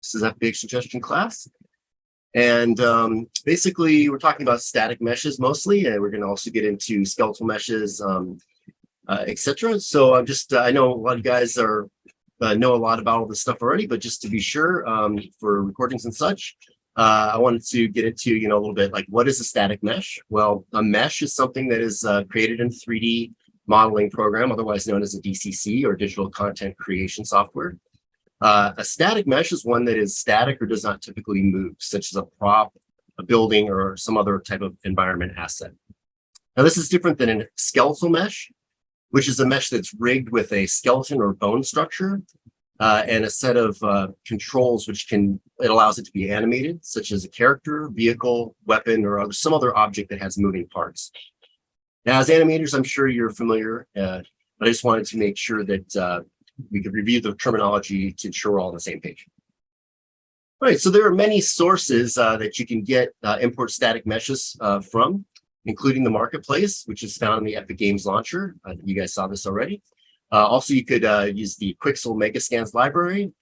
This is FBX suggestion class. And basically, we're talking about static meshes mostly, and we're going to also get into skeletal meshes, etc. So I know a lot of you guys are know a lot about all this stuff already, but just to be sure, for recordings and such, I wanted to get into a little bit like, what is a static mesh? Well, a mesh is something that is created in 3D modeling program, otherwise known as a DCC, or digital content creation software. A static mesh is one that is static or does not typically move, such as a prop, a building, or some other type of environment asset. Now, this is different than a skeletal mesh, which is a mesh that's rigged with a skeleton or bone structure and a set of controls it allows it to be animated, such as a character, vehicle, weapon, or some other object that has moving parts. Now, as animators, I'm sure you're familiar, but I just wanted to make sure that we could review the terminology to ensure we're all on the same page. All right, so there are many sources that you can get import static meshes from, including the marketplace, which is found in the Epic Games launcher. You guys saw this already. Also, you could use the Quixel Megascans library.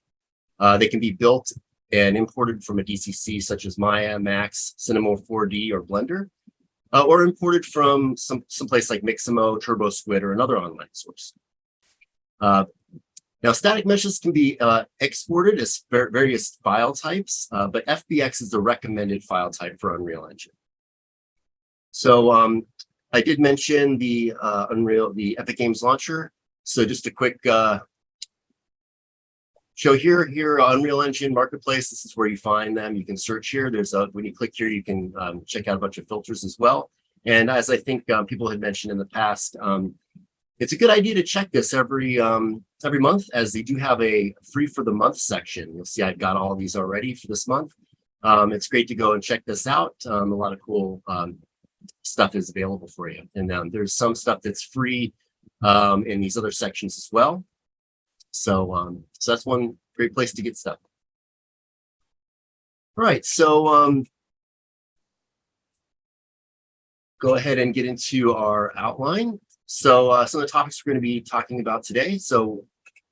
They can be built and imported from a DCC such as Maya, Max, Cinema 4D, or Blender, or imported from someplace like Mixamo, TurboSquid, or another online source. Now, static meshes can be exported as various file types, but FBX is the recommended file type for Unreal Engine. So I did mention the Epic Games launcher. So just a quick show here, Unreal Engine Marketplace. This is where you find them. You can search here. When you click here, you can check out a bunch of filters as well. And as I think people had mentioned in the past, it's a good idea to check this every month, as they do have a free for the month section. You'll see I've got all of these already for this month. It's great to go and check this out. A lot of cool stuff is available for you. And there's some stuff that's free in these other sections as well. So that's one great place to get stuff. All right, so go ahead and get into our outline. So some of the topics we're going to be talking about today. So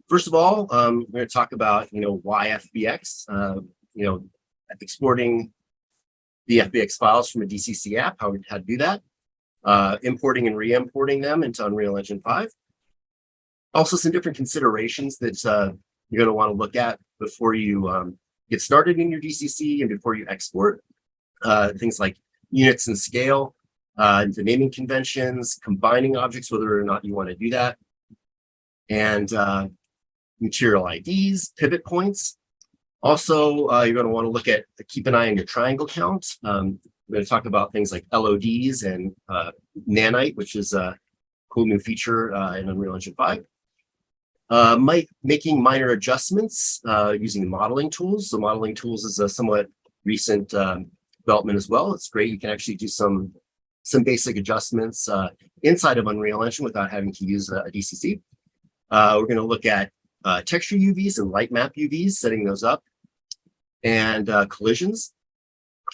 first of all, we're going to talk about why FBX, exporting the FBX files from a DCC app, how to do that, importing and re-importing them into Unreal Engine 5. Also, some different considerations that you're going to want to look at before you get started in your DCC and before you export. Things like units and scale, the naming conventions, combining objects, whether or not you want to do that, and material IDs, pivot points. Also, you're going to want to keep an eye on your triangle count. We're going to talk about things like LODs and Nanite, which is a cool new feature in Unreal Engine 5. Making minor adjustments using modeling tools. So modeling tools is a somewhat recent development as well. It's great. You can actually do some basic adjustments inside of Unreal Engine without having to use a DCC. We're going to look at texture UVs and light map UVs, setting those up, and collisions.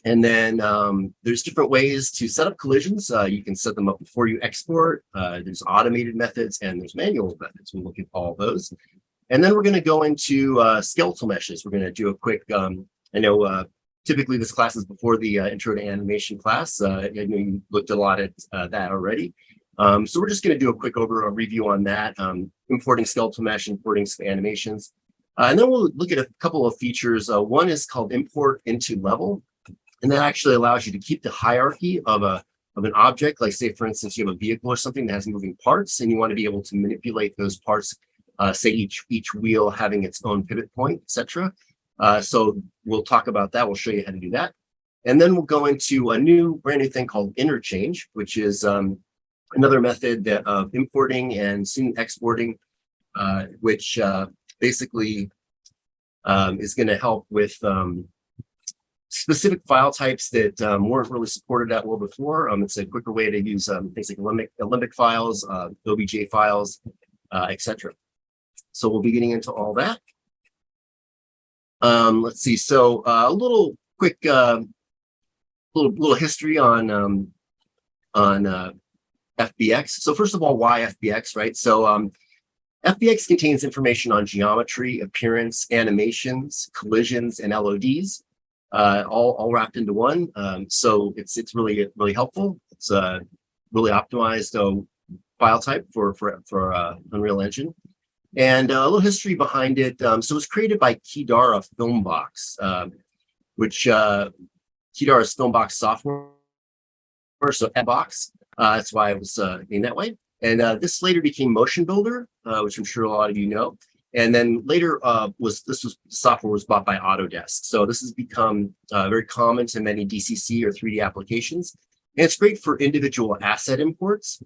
And then there's different ways to set up collisions. You can set them up before you export. There's automated methods and there's manual methods. We'll look at all those. And then we're going to go into skeletal meshes. We're going to do a quick, I know typically this class is before the intro to animation class. I know you looked a lot at that already. So we're just going to do a quick review on that, importing skeletal mesh, importing some animations. And then we'll look at a couple of features. One is called import into level. And that actually allows you to keep the hierarchy of an object. Like, say, for instance, you have a vehicle or something that has moving parts, and you want to be able to manipulate those parts, say each wheel having its own pivot point, etc. So we'll talk about that. We'll show you how to do that. And then we'll go into a brand new thing called interchange, which is another method of importing and soon exporting, which basically is going to help with specific file types that weren't really supported that well before. It's a quicker way to use things like Alembic files, OBJ files, etc. So we'll be getting into all that. Let's see. So a little quick, little history on FBX. So first of all, why FBX, right? So FBX contains information on geometry, appearance, animations, collisions, and LODs, all wrapped into one. So it's really helpful. It's a really optimized file type for Unreal Engine. And a little history behind it. So it was created by Kidara Filmbox, which Kidara is Filmbox software, so FBox. That's why it was named that way. And this later became Motion Builder, which I'm sure a lot of you know. And then later software was bought by Autodesk. So this has become very common to many DCC or 3D applications. And it's great for individual asset imports,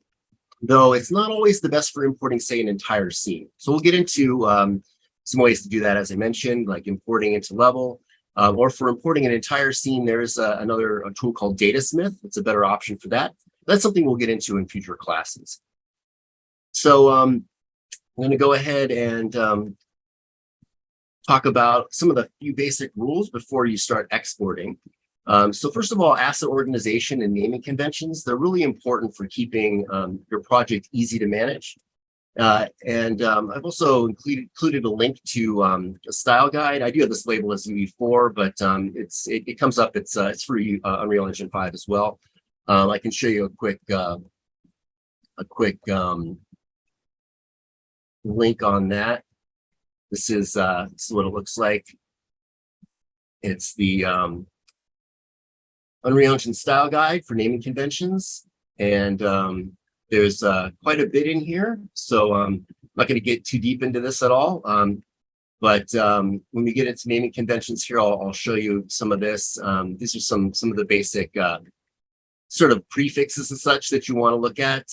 though it's not always the best for importing, say, an entire scene. So we'll get into some ways to do that, as I mentioned, like importing into Level. Or for importing an entire scene, there's another tool called Datasmith. It's a better option for that. That's something we'll get into in future classes. So I'm going to go ahead and talk about some of the few basic rules before you start exporting. So first of all, asset organization and naming conventions, they're really important for keeping your project easy to manage. I've also included a link to a style guide. I do have this label as UV4, but it comes up. It's for Unreal Engine 5 as well. I can show you a quick link on that. This is what it looks like. It's the Unreal Engine style guide for naming conventions, and there's quite a bit in here, so I'm not going to get too deep into this at all. But when we get into naming conventions here, I'll show you some of this. These are some of the basic sort of prefixes and such that you want to look at.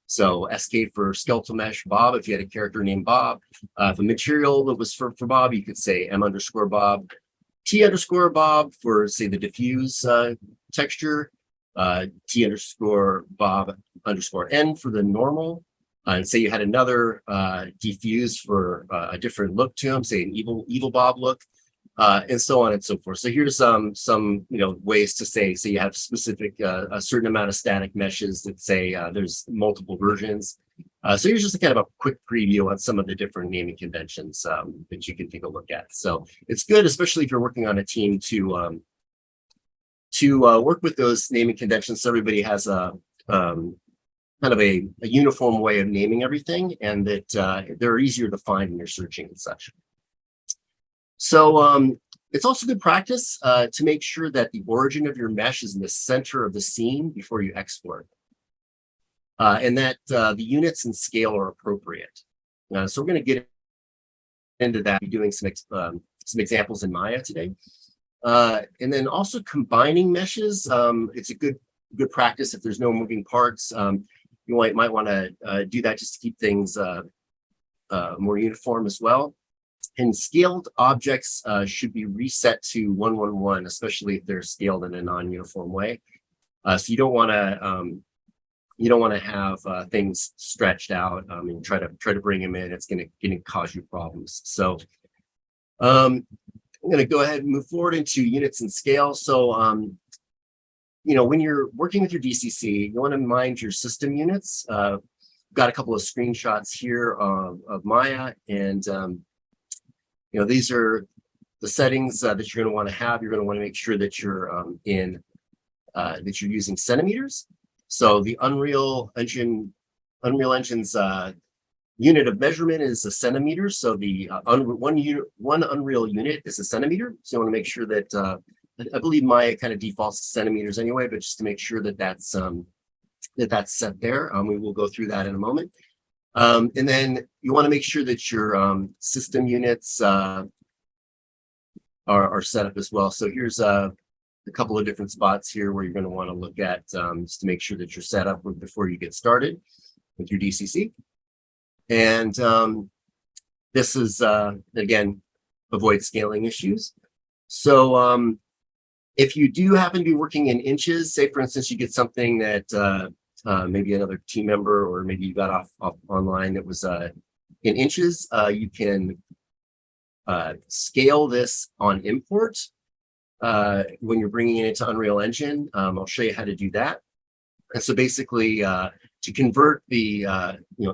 So SK for skeletal mesh Bob, if you had a character named Bob. If a material that was for Bob, you could say M_Bob. T_Bob for, say, the diffuse texture. T_Bob_N for the normal. And say you had another diffuse for a different look to them, say an evil Bob look. And so on and so forth. So here's some ways to say you have specific a certain amount of static meshes that say there's multiple versions. So here's just kind of a quick preview on some of the different naming conventions that you can take a look at. So it's good, especially if you're working on a team, to work with those naming conventions so everybody has a kind of a uniform way of naming everything, and that they're easier to find when you're searching and such. So it's also good practice to make sure that the origin of your mesh is in the center of the scene before you export, and that the units and scale are appropriate. So we're going to get into that, be doing some examples in Maya today. And then also combining meshes. It's a good practice if there's no moving parts. You might want to do that just to keep things more uniform as well. And scaled objects should be reset to 1:1:1, especially if they're scaled in a non-uniform way. So you don't want to have things stretched out and try to bring them in. It's going to cause you problems. So I'm going to go ahead and move forward into units and scale. So when you're working with your DCC, you want to mind your system units. Got a couple of screenshots here of Maya, and these are the settings that you're going to want to have. You're going to want to make sure that you're that you're using centimeters. So the Unreal Engine's unit of measurement is a centimeter. So the one Unreal unit is a centimeter. So you want to make sure that I believe Maya kind of defaults to centimeters anyway, but just to make sure that that's set there. We will go through that in a moment. And then you want to make sure that your system units are set up as well. So here's a couple of different spots here where you're going to want to look at just to make sure that you're set up before you get started with your DCC. And this is, again, avoid scaling issues. So if you do happen to be working in inches, say, for instance, you get something that maybe another team member, or maybe you got off online that was in inches, you can scale this on import when you're bringing it into Unreal Engine. I'll show you how to do that. And so basically, to to convert the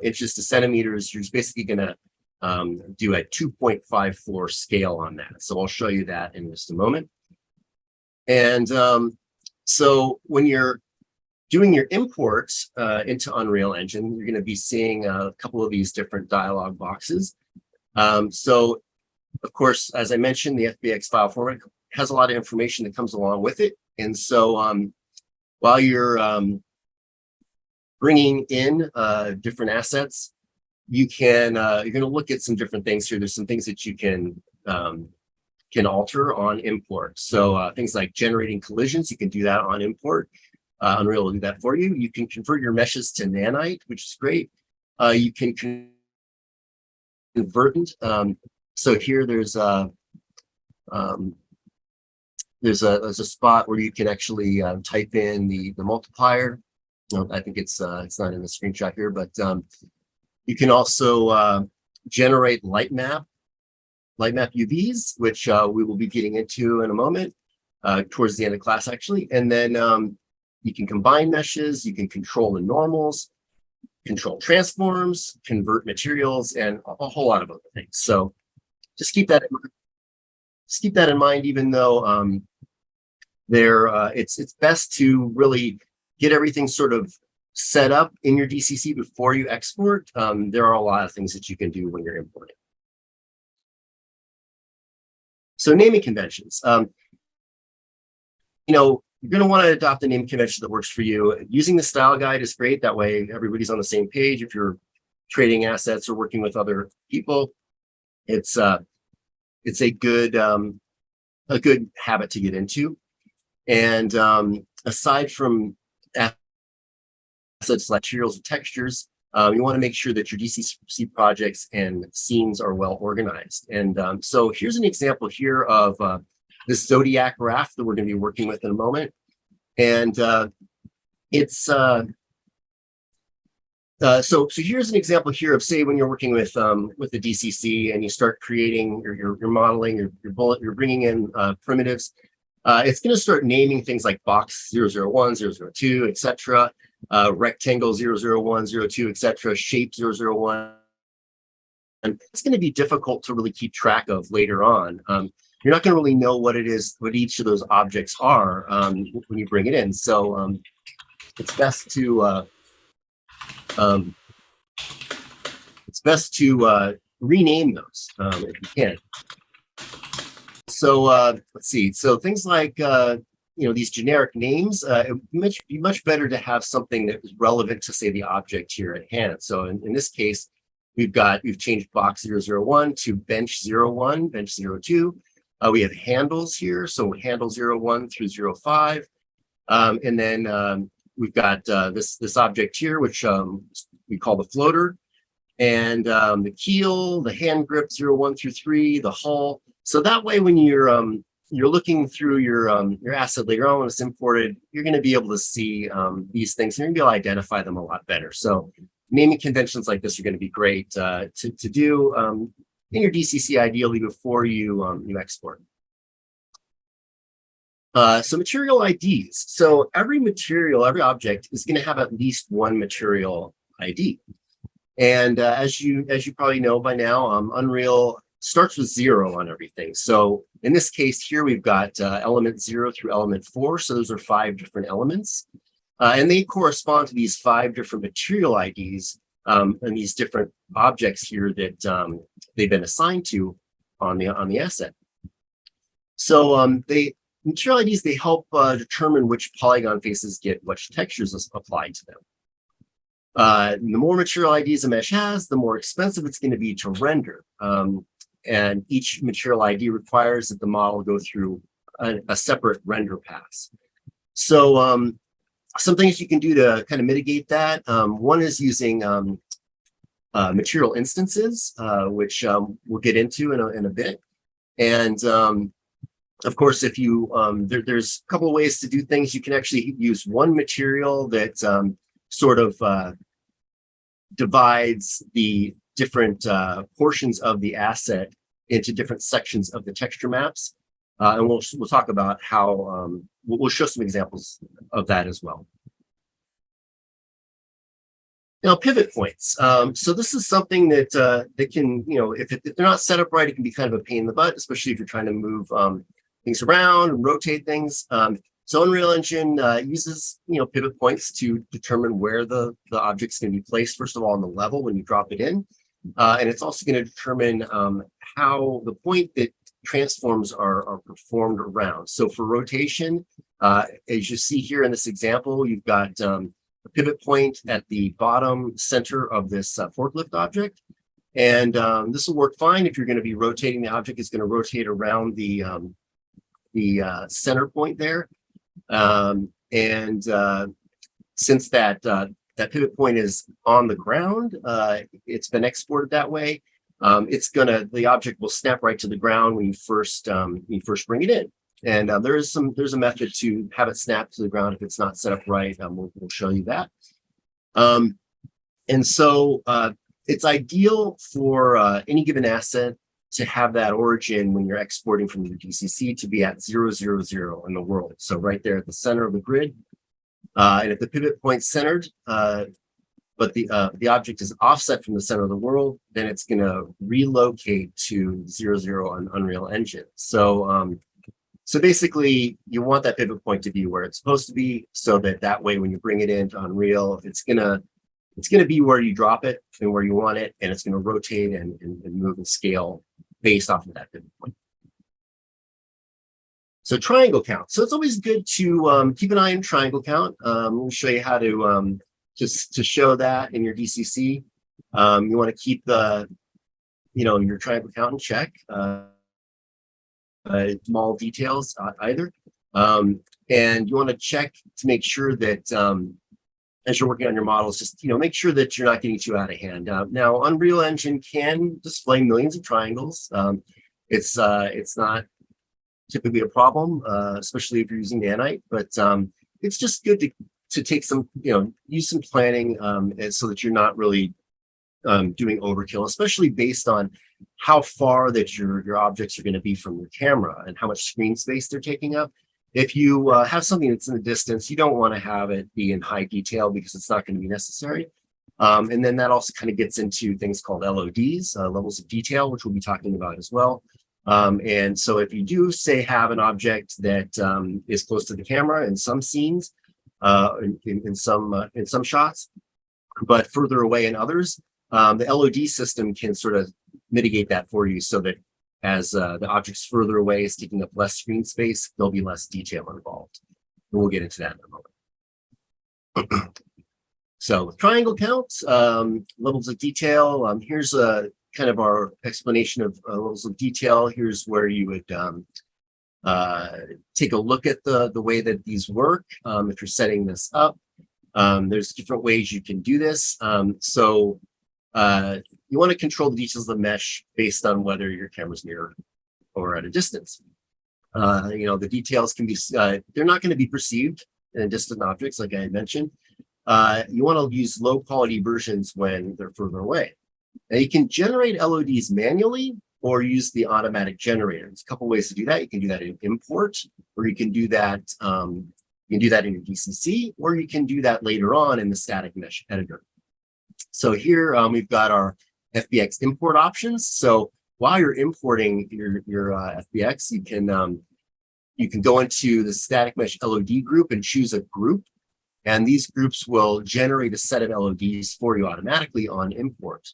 inches to centimeters, you're basically going to do a 2.54 scale on that. So I'll show you that in just a moment. And so when you're doing your imports into Unreal Engine, you're going to be seeing a couple of these different dialog boxes. So, of course, as I mentioned, the FBX file format has a lot of information that comes along with it. And so while you're bringing in different assets, you're going to look at some different things here. There's some things that you can alter on import. So things like generating collisions, you can do that on import. Unreal will do that for you. You can convert your meshes to Nanite, which is great. You can convert. So here there's a spot where you can actually type in the multiplier. I think it's not in the screenshot here, but you can also generate light map UVs, which we will be getting into in a moment, towards the end of class actually. And then you can combine meshes, you can control the normals, control transforms, convert materials, and a whole lot of other things. So just keep that in mind, even though it's best to really get everything sort of set up in your DCC before you export. There are a lot of things that you can do when you're importing. So naming conventions. You're going to want to adopt a naming convention that works for you. Using the style guide is great. That way, everybody's on the same page. If you're trading assets or working with other people, it's a good habit to get into. And aside from assets like materials and textures, you want to make sure that your DCC projects and scenes are well organized. And so here's an example here of this Zodiac graph that we're going to be working with in a moment. And it's so here's an example here of, say, when you're working with the DCC and you start creating your modeling, you're bringing in primitives. It's going to start naming things like box 001, 002, etc., rectangle 001, 02, etc., shape 001. And it's going to be difficult to really keep track of later on. You're not going to really know what it is, what each of those objects are when you bring it in. So it's best to rename those if you can. So let's see. So things like these generic names, it would be much better to have something that is relevant to, say, the object here at hand. So in this case, we've changed box 001 to bench 01, bench 02. We have handles here, so handle 01 through 05. And then we've got this object here, which we call the floater, and the keel, the hand grip 01 through 3, the hull. So that way, when you're looking through your asset later on when it's imported, you're going to be able to see these things, and you're going to be able to identify them a lot better. So naming conventions like this are going to be great to do in your DCC, ideally before you export. So material IDs. So every object is going to have at least one material ID. And as you probably know by now, Unreal starts with 0 on everything. So in this case here, we've got element 0 through element 4. So those are 5 different elements. And they correspond to these 5 different material IDs and these different objects here that they've been assigned to on the asset. So material IDs, they help determine which polygon faces get which textures applied to them. The more material IDs a mesh has, the more expensive it's going to be to render. And each material ID requires that the model go through a separate render pass. So some things you can do to kind of mitigate that. One is using material instances, which we'll get into in a bit. And of course, if you there's a couple of ways to do things. You can actually use one material that sort of divides the different portions of the asset into different sections of the texture maps, and we'll talk about how we'll show some examples of that as well. Now, pivot points. So this is something that that can, if they're not set up right, it can be kind of a pain in the butt, especially if you're trying to move things around and rotate things. So Unreal Engine uses, pivot points to determine where the object's going to be placed, first of all, on the level when you drop it in. And it's also going to determine how the point that transforms are performed around. So for rotation, as you see here in this example, you've got a pivot point at the bottom center of this forklift object. And this will work fine if you're going to be rotating the object. It's going to rotate around the center point there. Since that pivot point is on the ground, it's been exported that way. The object will snap right to the ground when you first bring it in. And there's a method to have it snap to the ground if it's not set up right. We'll show you that. It's ideal for any given asset to have that origin when you're exporting from your DCC to be at 0, 0, 0 in the world. So right there at the center of the grid. And if the pivot point's centered, but the object is offset from the center of the world, then it's going to relocate to 0, 0 on Unreal Engine. So basically, you want that pivot point to be where it's supposed to be, so that way when you bring it into Unreal, it's gonna be where you drop it and where you want it, and it's gonna rotate and move and scale based off of that pivot point. So triangle count. So it's always good to keep an eye on triangle count. We'll show you how to just to show that in your DCC. You want to keep your triangle count in check. Small details either. And you want to check to make sure that as you're working on your models, just make sure that you're not getting too out of hand. Now, Unreal Engine can display millions of triangles. It's not typically a problem, especially if you're using Nanite, but it's just good to take some, use some planning so that you're not really doing overkill, especially based on how far that your objects are going to be from your camera and how much screen space they're taking up. If you have something that's in the distance, you don't want to have it be in high detail because it's not going to be necessary. And then that also kind of gets into things called LODs, levels of detail, which we'll be talking about as well. And so if you do, say, have an object that is close to the camera in some scenes, in some shots, but further away in others, the LOD system can sort of mitigate that for you so that as the object's further away is taking up less screen space, there'll be less detail involved. And we'll get into that in a moment. So with triangle counts, levels of detail, here's a kind of our explanation of levels of detail. Here's where you would take a look at the way that these work if you're setting this up. There's different ways you can do this. You want to control the details of the mesh based on whether your camera's near or at a distance. The details can be, they're not going to be perceived in distant objects, like I had mentioned. You want to use low quality versions when they're further away. Now you can generate LODs manually or use the automatic generator. There's a couple ways to do that. You can do that in import, or you can do that in your DCC, or you can do that later on in the static mesh editor. So here we've got our FBX import options. So while you're importing your FBX, you can go into the static mesh LOD group and choose a group, and these groups will generate a set of LODs for you automatically on import.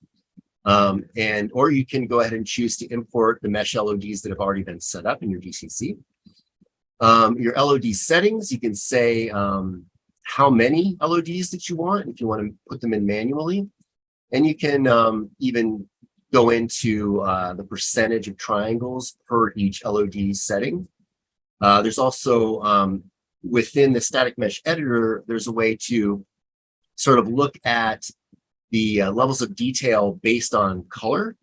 Or you can go ahead and choose to import the mesh LODs that have already been set up in your DCC. Your LOD settings, you can say how many LODs that you want, if you want to put them in manually. And you can even go into the percentage of triangles per each LOD setting. There's also, within the static mesh editor, there's a way to sort of look at the levels of detail based on color.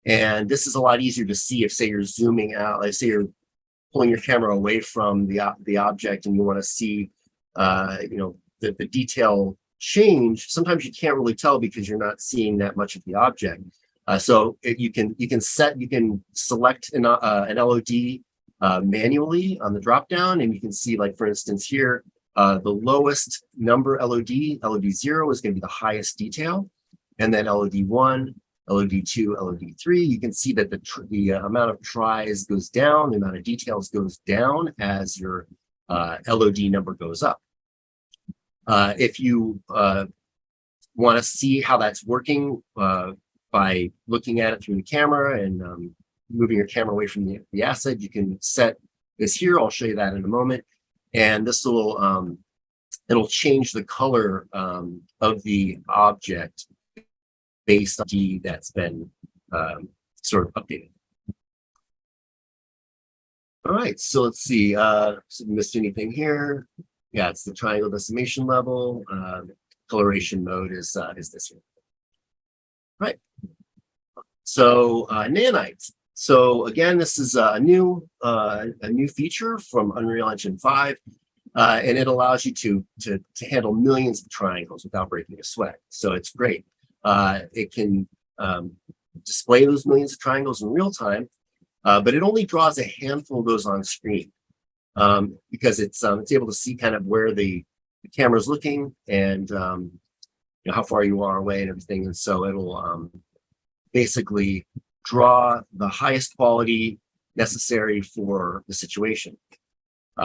And this is a lot easier to see if, say, you're zooming out, like say you're pulling your camera away from the object and you want to see, the detail change. Sometimes you can't really tell because you're not seeing that much of the object. You can select an LOD manually on the drop down, and you can see, like, for instance, here The lowest number LOD0 is going to be the highest detail, and then LOD1, LOD2, LOD3. You can see that the amount of tries goes down, the amount of details goes down as your LOD number goes up. If you want to see how that's working by looking at it through the camera and moving your camera away from the asset, you can set this here. I'll show you that in a moment. And this will it'll change the color of the object based on D that's been sort of updated. All right, so let's see. So missed anything here? Yeah, it's the triangle decimation level. Coloration mode is this here. Right. So nanites. So again, this is a new feature from Unreal Engine 5, and it allows you to handle millions of triangles without breaking a sweat. So it's great. It can display those millions of triangles in real time, but it only draws a handful of those on screen because it's able to see kind of where the camera's looking and you know, how far you are away and everything. And so it'll basically draw the highest quality necessary for the situation.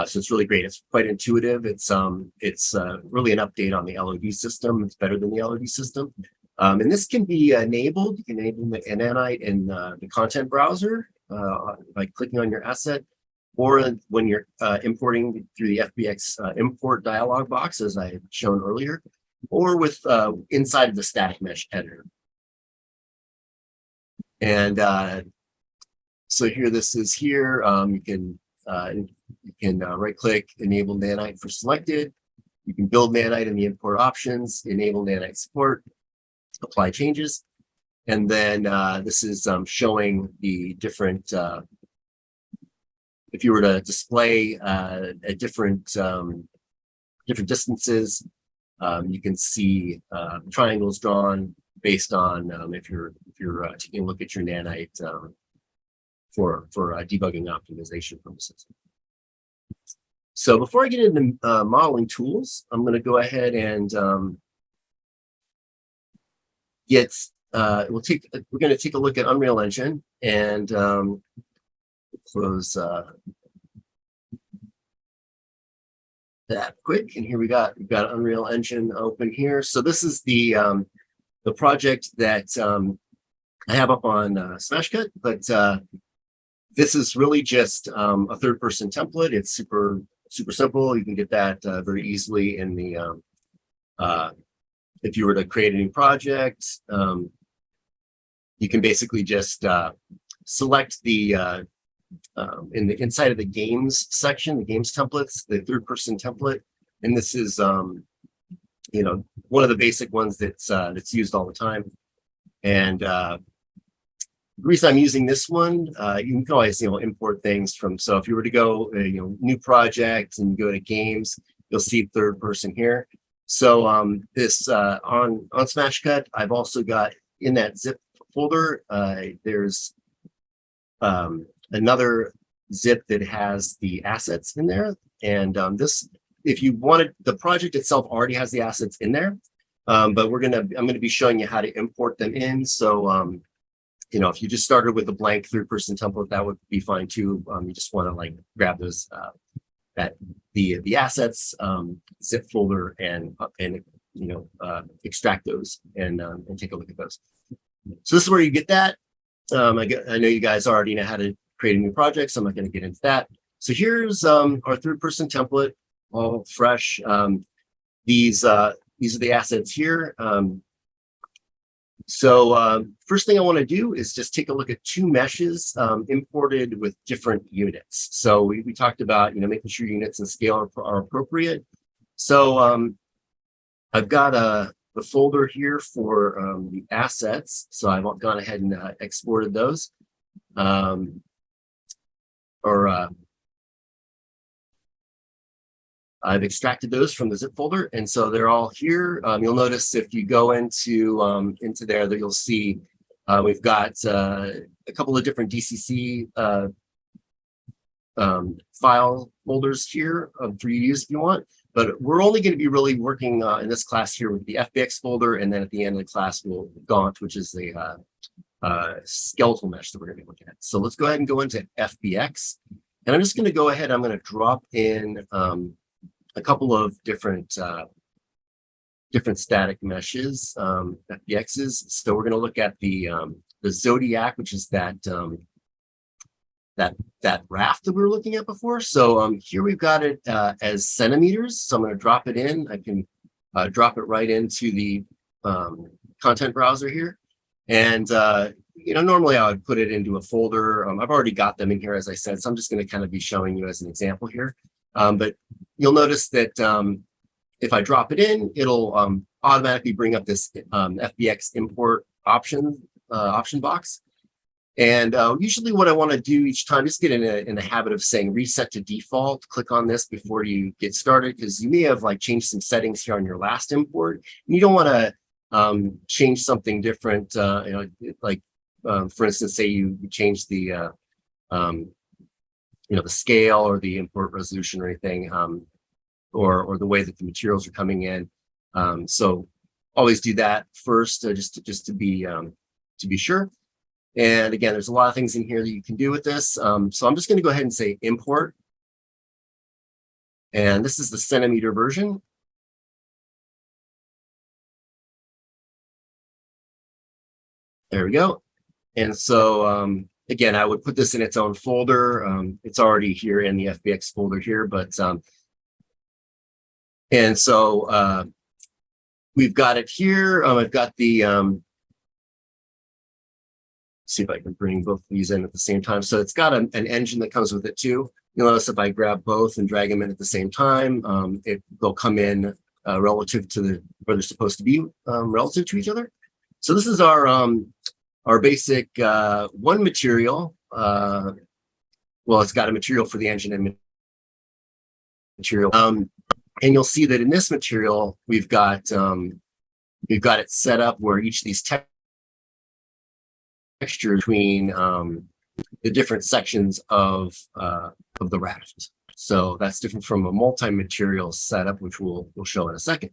So it's really great. It's quite intuitive. It's really an update on the LOD system. It's better than the LOD system. And this can be enabled. You can enable the Nanite in the content browser by clicking on your asset, or when you're importing through the FBX import dialog box, as I had shown earlier, or with inside of the static mesh editor. And so here, this is here. You can right click, enable Nanite for selected. You can build Nanite in the import options, enable Nanite support, apply changes. And then this is showing the different, if you were to display at different distances, you can see triangles drawn based on if you're taking a look at your Nanite for debugging optimization purposes. So before I get into modeling tools, I'm going to go ahead and we're going to take a look at Unreal Engine and close that quick. And here we've got Unreal Engine open here. So this is the project that I have up on SmashCut, but this is really just a third-person template. It's super simple. You can get that very easily in the if you were to create a new project. You can basically just select the inside of the games section, the games templates, the third-person template, and this is you know, one of the basic ones that's used all the time. And the reason I'm using this one, you can always import things from. So if you were to go new project and go to games, you'll see third person here. So this on SmashCut, I've also got in that zip folder. There's another zip that has the assets in there, and this, if you wanted, the project itself already has the assets in there, but I'm gonna be showing you how to import them in. So if you just started with a blank third-person template, that would be fine too. You just want to grab those the assets zip folder and extract those and take a look at those. So this is where you get that. I know you guys already know how to create a new project, so I'm not going to get into that. So here's our third-person template, all fresh. These are the assets here. So first thing I want to do is just take a look at two meshes imported with different units. So we talked about making sure units and scale are appropriate. So I've got the folder here for the assets. So I've gone ahead and exported those. I've extracted those from the zip folder, and so they're all here. You'll notice if you go into there that you'll see we've got a couple of different DCC file folders here for you to use if you want. But we're only going to be really working in this class here with the FBX folder, and then at the end of the class we'll Gaunt, which is the skeletal mesh that we're going to be looking at. So let's go ahead and go into FBX, and I'm just going to go ahead. I'm going to drop in a couple of different static meshes, FBXs. So we're going to look at the Zodiac, which is that raft that we were looking at before. So here we've got it as centimeters. So I'm going to drop it in. I can drop it right into the content browser here. And normally I would put it into a folder. I've already got them in here, as I said. So I'm just going to kind of be showing you as an example here. But you'll notice that if I drop it in, it'll automatically bring up this FBX import option box. And usually what I want to do each time, just get in the habit of saying reset to default. Click on this before you get started, because you may have changed some settings here on your last import. And you don't want to change something different. For instance, say you change the the scale or the import resolution or anything, or the way that the materials are coming in. So always do that first, just to be sure. And again, there's a lot of things in here that you can do with this. So I'm just going to go ahead and say import. And this is the centimeter version. There we go. And so again, I would put this in its own folder. It's already here in the FBX folder here, but and so we've got it here. I've got the see if I can bring both of these in at the same time. So it's got an engine that comes with it too. You'll notice if I grab both and drag them in at the same time, they'll come in relative to where they're supposed to be, relative to each other. So this is our basic one material. Well, it's got a material for the engine and material. And you'll see that in this material, we've got it set up where each of these texture between the different sections of the raft. So that's different from a multi-material setup, which we'll show in a second.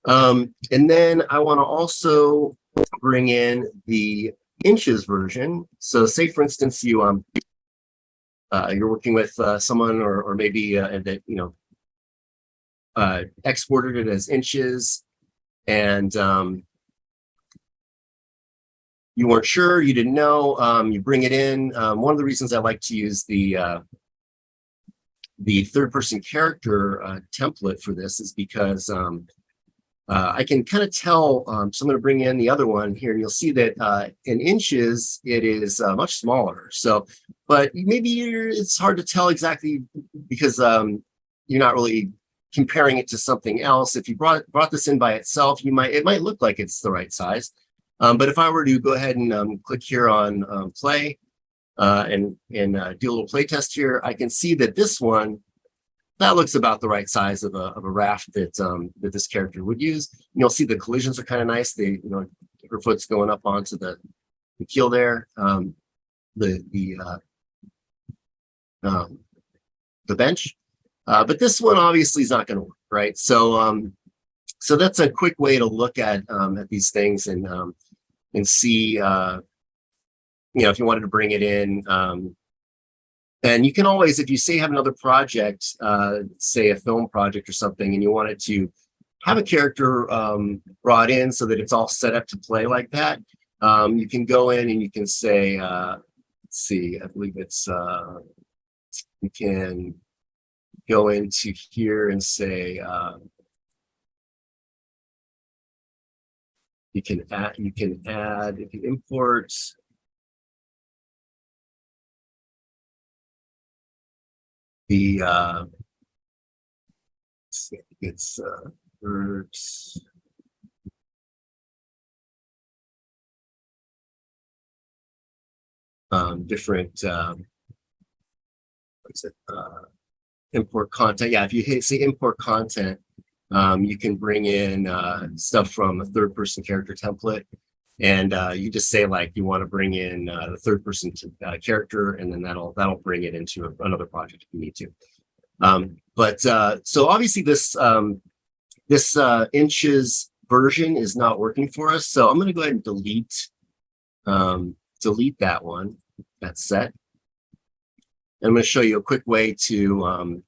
And then I want to also bring in the inches version. So say, for instance, you're working with someone or maybe that exported it as inches, and you weren't sure, you didn't know, you bring it in. One of the reasons I like to use the third-person character template for this is because I can kind of tell. So I'm going to bring in the other one here, and you'll see that in inches it is much smaller. So, but maybe it's hard to tell exactly because you're not really comparing it to something else. If you brought this in by itself, it might look like it's the right size. But if I were to go ahead and click here on play and do a little play test here, I can see that this one, that looks about the right size of a raft that this character would use. And you'll see the collisions are kind of nice. Her foot's going up onto the keel there. The bench, but this one obviously is not going to work, right? So so that's a quick way to look at these things and see, if you wanted to bring it in. And you can always, if you say you have another project, say a film project or something, and you wanted to have a character brought in so that it's all set up to play like that, you can go in and you can say, let's see, I believe it's, you can go into here and say, you can add, if you import, the it's birds. Different what's it, import content. Yeah, if you say import content, you can bring in stuff from a third-person character template, and you just say you want to bring in the third-person character, and then that'll bring it into another project if you need to. So obviously this inches version is not working for us. So I'm going to go ahead and delete that one, that set. And I'm going to show you a quick way to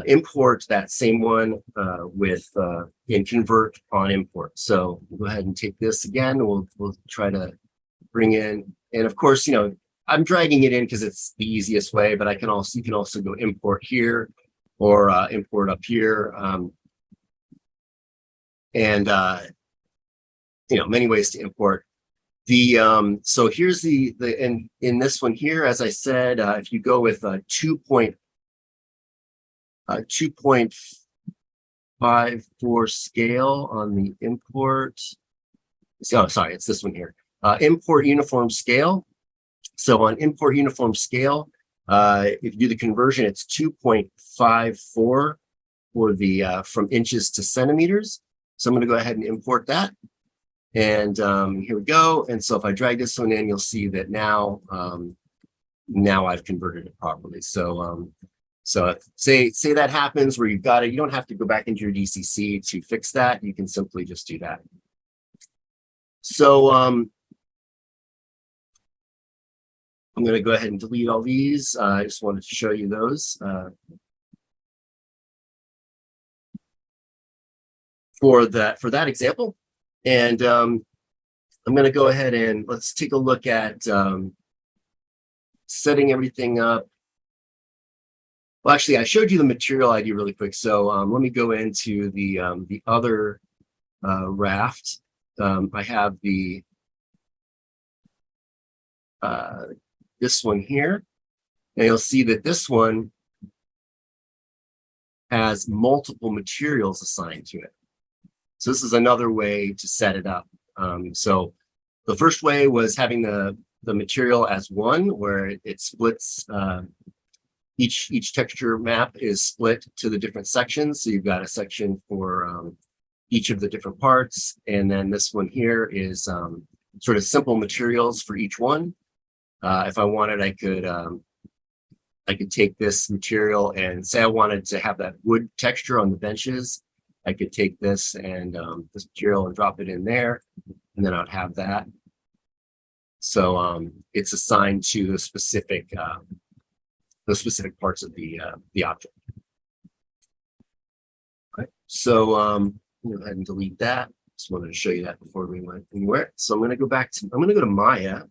import that same one and convert on import. So we'll go ahead and take this again. We'll try to bring in, and of course, I'm dragging it in because it's the easiest way, but you can also go import here or import up here. Many ways to import. So here's in this one here, as I said, if you go with 2.54 scale on the import. Oh, sorry, it's this one here. Import uniform scale. So on import uniform scale, if you do the conversion, it's 2.54 for the from inches to centimeters. So I'm going to go ahead and import that. And here we go. And so if I drag this one in, you'll see that now I've converted it properly. So say that happens where you've got it, you don't have to go back into your DCC to fix that. You can simply just do that. So I'm going to go ahead and delete all these. I just wanted to show you those. For that example. And I'm going to go ahead and let's take a look at setting everything up. Well, actually, I showed you the material ID really quick. So let me go into the other raft. I have this one here, and you'll see that this one has multiple materials assigned to it. So this is another way to set it up. So the first way was having the material as one, where it splits. Each texture map is split to the different sections. So you've got a section for each of the different parts. And then this one here is sort of simple materials for each one. If I wanted, I could take this material and say I wanted to have that wood texture on the benches. I could take this and this material and drop it in there, and then I'd have that. So it's assigned to the specific parts of the object. All right. So go ahead and delete that. Just wanted to show you that before we went anywhere. So I'm going to go to Maya,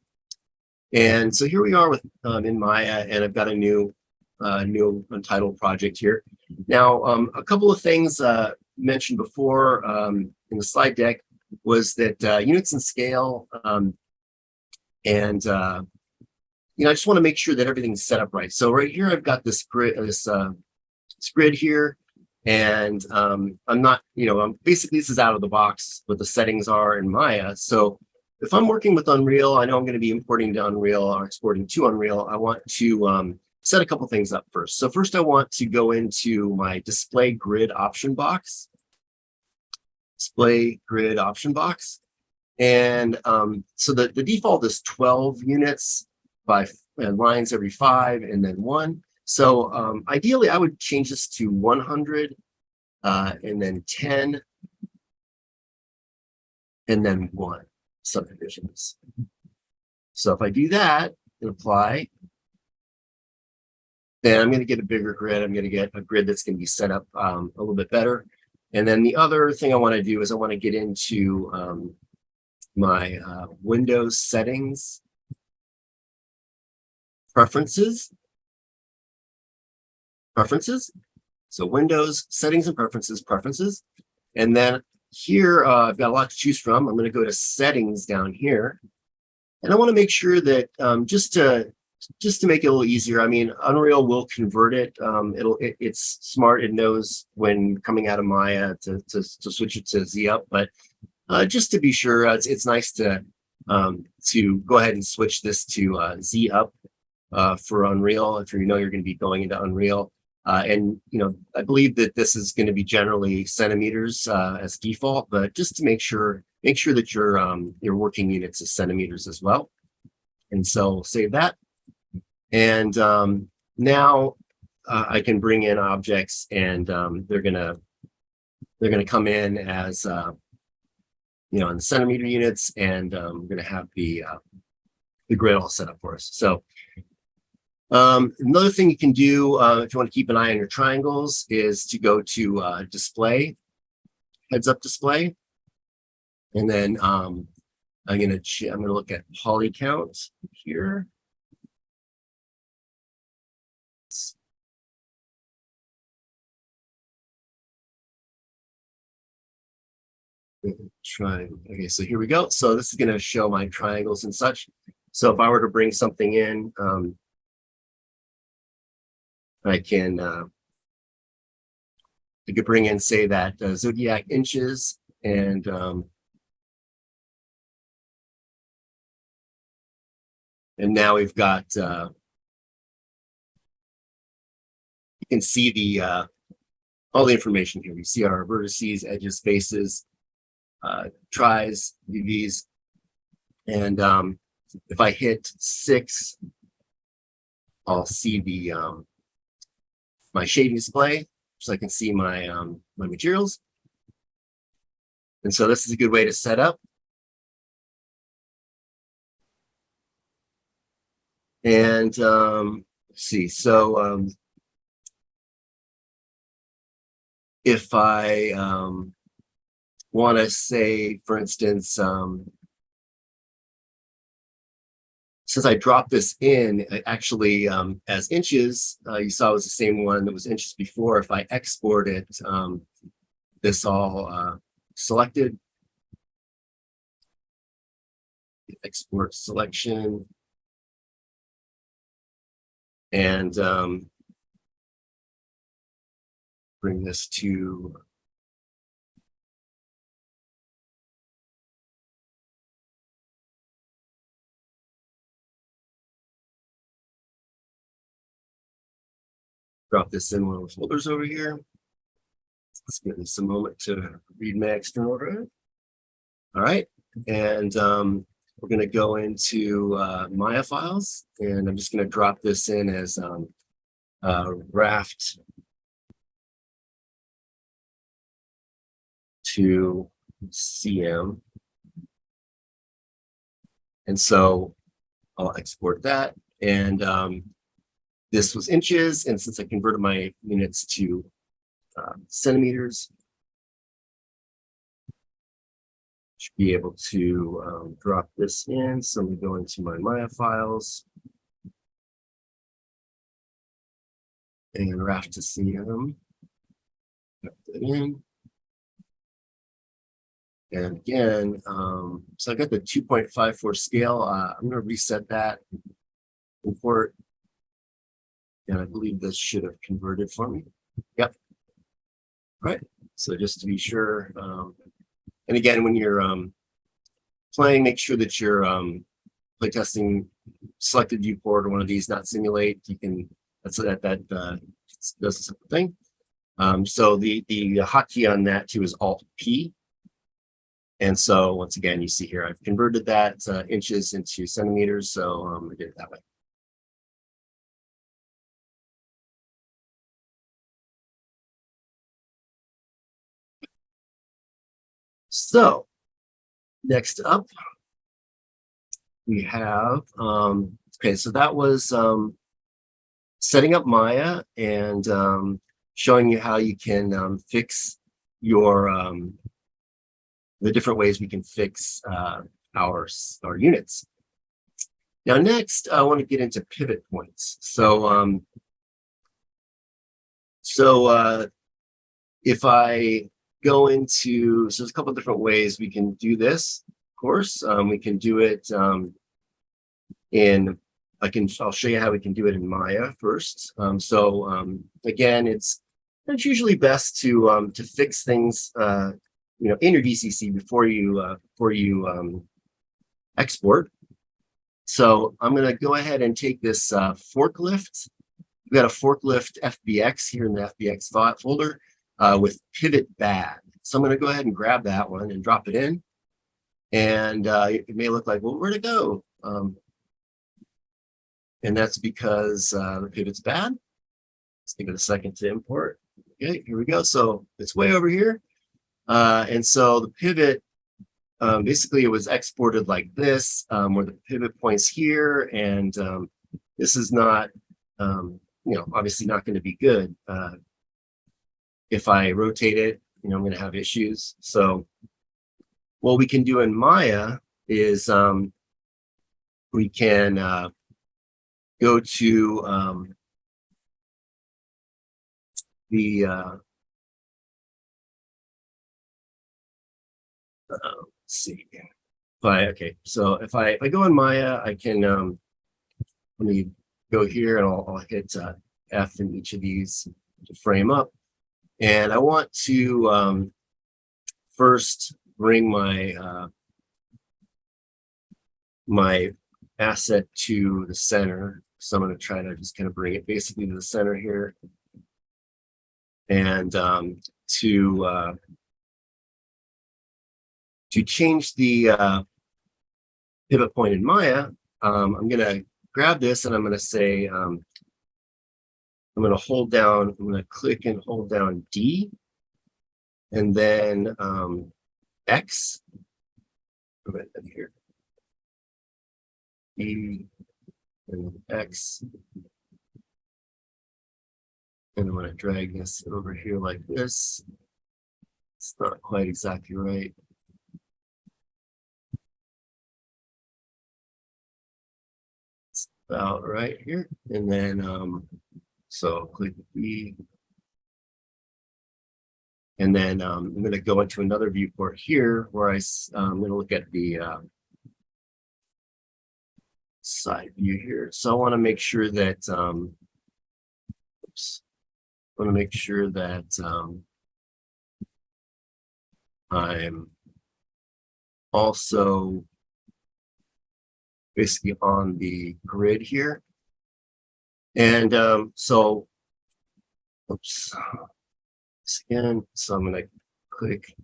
and so here we are with in Maya, and I've got a new untitled project here. Now, a couple of things mentioned before in the slide deck was that units and scale, I just want to make sure that everything's set up right. So right here, I've got this grid, grid here, and I'm not, basically this is out of the box what the settings are in Maya. So if I'm working with Unreal, I know I'm going to be importing to Unreal or exporting to Unreal. I want to set a couple things up first. So first, I want to go into my display grid option box. Display grid option box. And so the default is 12 units by lines every 5 and then 1. So ideally, I would change this to 100 and then 10 and then 1 subdivisions. So if I do that and apply, then I'm going to get a bigger grid. I'm going to get a grid that's going to be set up a little bit better. And then the other thing I want to do is I want to get into my Windows settings, preferences. So Windows settings and preferences. And then here, I've got a lot to choose from. I'm going to go to settings down here. And I want to make sure that just to make it a little easier, I mean, Unreal will convert it. It's smart. It knows when coming out of Maya to switch it to Z up. But just to be sure, it's nice to go ahead and switch this to Z up for Unreal if you're going to be going into Unreal. And I believe that this is going to be generally centimeters as default, but just to make sure that your working units is centimeters as well. And so save that. And now I can bring in objects, and they're gonna come in as in the centimeter units, and we're gonna have the grid all set up for us. So another thing you can do if you want to keep an eye on your triangles is to go to display, heads up display, and then I'm gonna look at poly count here. Okay, so here we go. So this is going to show my triangles and such. So if I were to bring something in, I could bring in, say, that zodiac inches, and now we've got you can see the all the information here. We see our vertices, edges, faces, tries, UVs, and if I hit 6, I'll see the my shading display, so I can see my my materials. And so this is a good way to set up. And let's see. So if I want to say, for instance, since I dropped this in, actually as inches, you saw it was the same one that was inches before. If I export it, this all selected, export selection, and bring this to drop this in one of the folders over here. Let's give this a moment to read my external drive. All right, and we're going to go into Maya files, and I'm just going to drop this in as raft to CM. And so I'll export that. And this was inches, and since I converted my units to centimeters, should be able to drop this in. So I'm going to go into my Maya files and raft to CM. Put that in. And again, so I got the 2.54 scale. I'm going to reset that, import, and I believe this should have converted for me. Yep. All right. So just to be sure, and again, when you're playing, make sure that you're playtesting selected viewport or one of these, not simulate. You can that does a simple thing. So the hotkey on that too is Alt P. And so once again, you see here, I've converted that inches into centimeters. So I did it that way. So next up, we have, okay, so that was setting up Maya and showing you how you can fix your the different ways we can fix our units. Now, next, I want to get into pivot points. So, if I go into, so there's a couple of different ways we can do this. Of course, we can do it I'll show you how we can do it in Maya first. Again, it's usually best to fix things in your DCC before you export. So I'm going to go ahead and take this forklift. We've got a forklift FBX here in the FBX folder with pivot bad. So I'm going to go ahead and grab that one and drop it in. And it may look like, well, where'd it go? And that's because the pivot's bad. Let's give it a second to import. Okay, here we go. So it's way over here. And so the pivot, basically it was exported like this, where the pivot points here. And this is not, obviously not going to be good. If I rotate it, I'm going to have issues. So what we can do in Maya is we can go to let's see. So if I go in Maya, I can let me go here and I'll hit F in each of these to frame up. And I want to first bring my my asset to the center. So I'm going to try to just kind of bring it basically to the center here. And to change the pivot point in Maya, I'm going to grab this and I'm going to say, I'm going to click and hold down D, and then X, right here, E, and X, and I'm going to drag this over here like this. It's not quite exactly right. It's about right here, and then so click B. And then I'm going to go into another viewport here where I'm going to look at the side view here. So I want to make sure that I'm also basically on the grid here. And so, oops. Again, so I'm going to click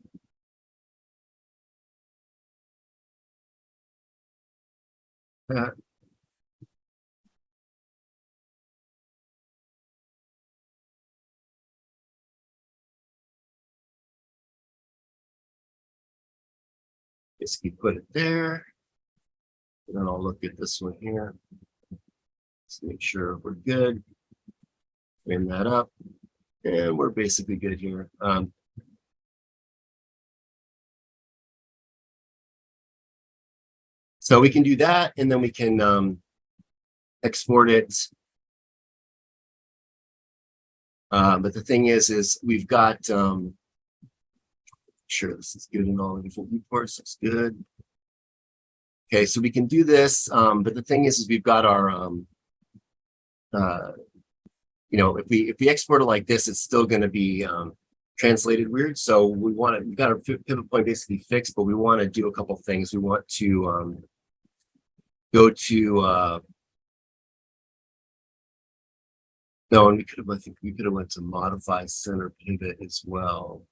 that. Basically put it there. And then I'll look at this one here. Let's make sure we're good. Frame that up. And we're basically good here. So we can do that, and then we can export it. But the thing is we've got, sure this is good in all the different viewports. It's good. Okay, so we can do this, but the thing is we've got our, if we export it like this, it's still going to be translated weird. So we've got our pivot point basically fixed, but we want to do a couple things. We want to go to no, and I think we could have went to modify center pivot as well.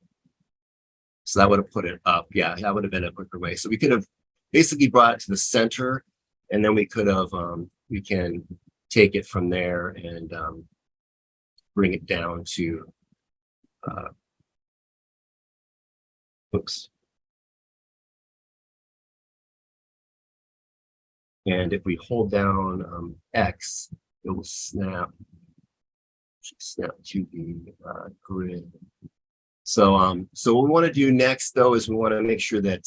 So that would have put it up. Yeah, that would have been a quicker way. So we could have basically brought it to the center, and then we could have we can take it from there and bring it down to oops. And if we hold down X, it will snap to the grid. So so what we want to do next though is we want to make sure that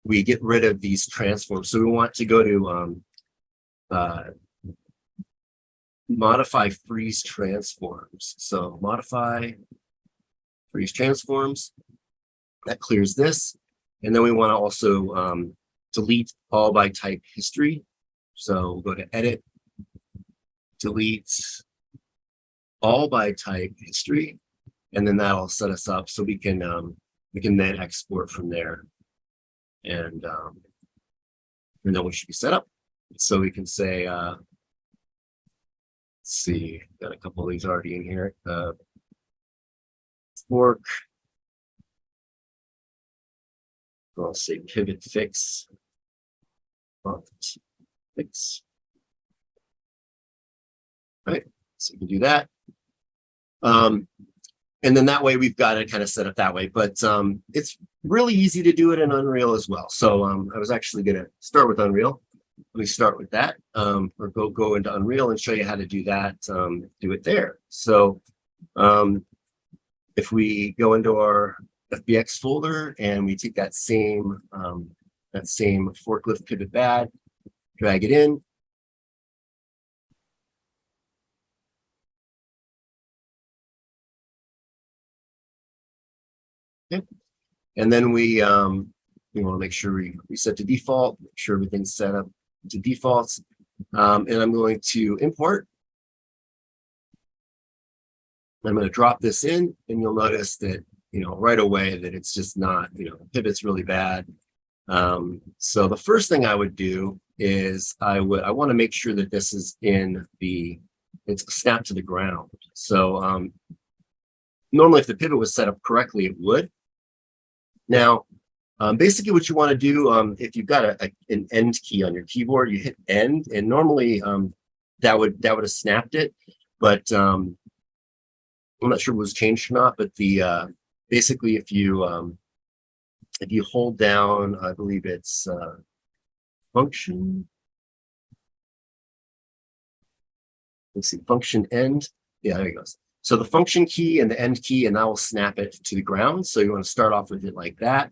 we get rid of these transforms. So we want to go to modify freeze transforms. So modify freeze transforms, that clears this. And then we want to also delete all by type history. So we'll go to edit, delete all by type history, and then that'll set us up so we can then export from there. And then we should be set up. So we can say let's see, got a couple of these already in here. Fork. I'll say pivot fix. Fix. right? So we can do that. And then that way we've got it kind of set up that way, but it's really easy to do it in Unreal as well. So I was actually going to start with Unreal. Let me start with that, or go into Unreal and show you how to do that, do it there. So if we go into our FBX folder and we take that same forklift pivot bad, drag it in. Okay. And then we want to make sure we set to default, make sure everything's set up to defaults. And I'm going to import. I'm going to drop this in, and you'll notice that, right away that it's just not, pivot's really bad. So the first thing I would do is I want to make sure that this is it's snapped to the ground. So normally if the pivot was set up correctly, it would. Now, basically what you want to do, if you've got an end key on your keyboard, you hit end, and normally that would have snapped it, but I'm not sure what was changed or not. But basically if you hold down, I believe it's function. Let's see, function end. Yeah, there it goes. So the function key and the end key, and that will snap it to the ground. So you want to start off with it like that.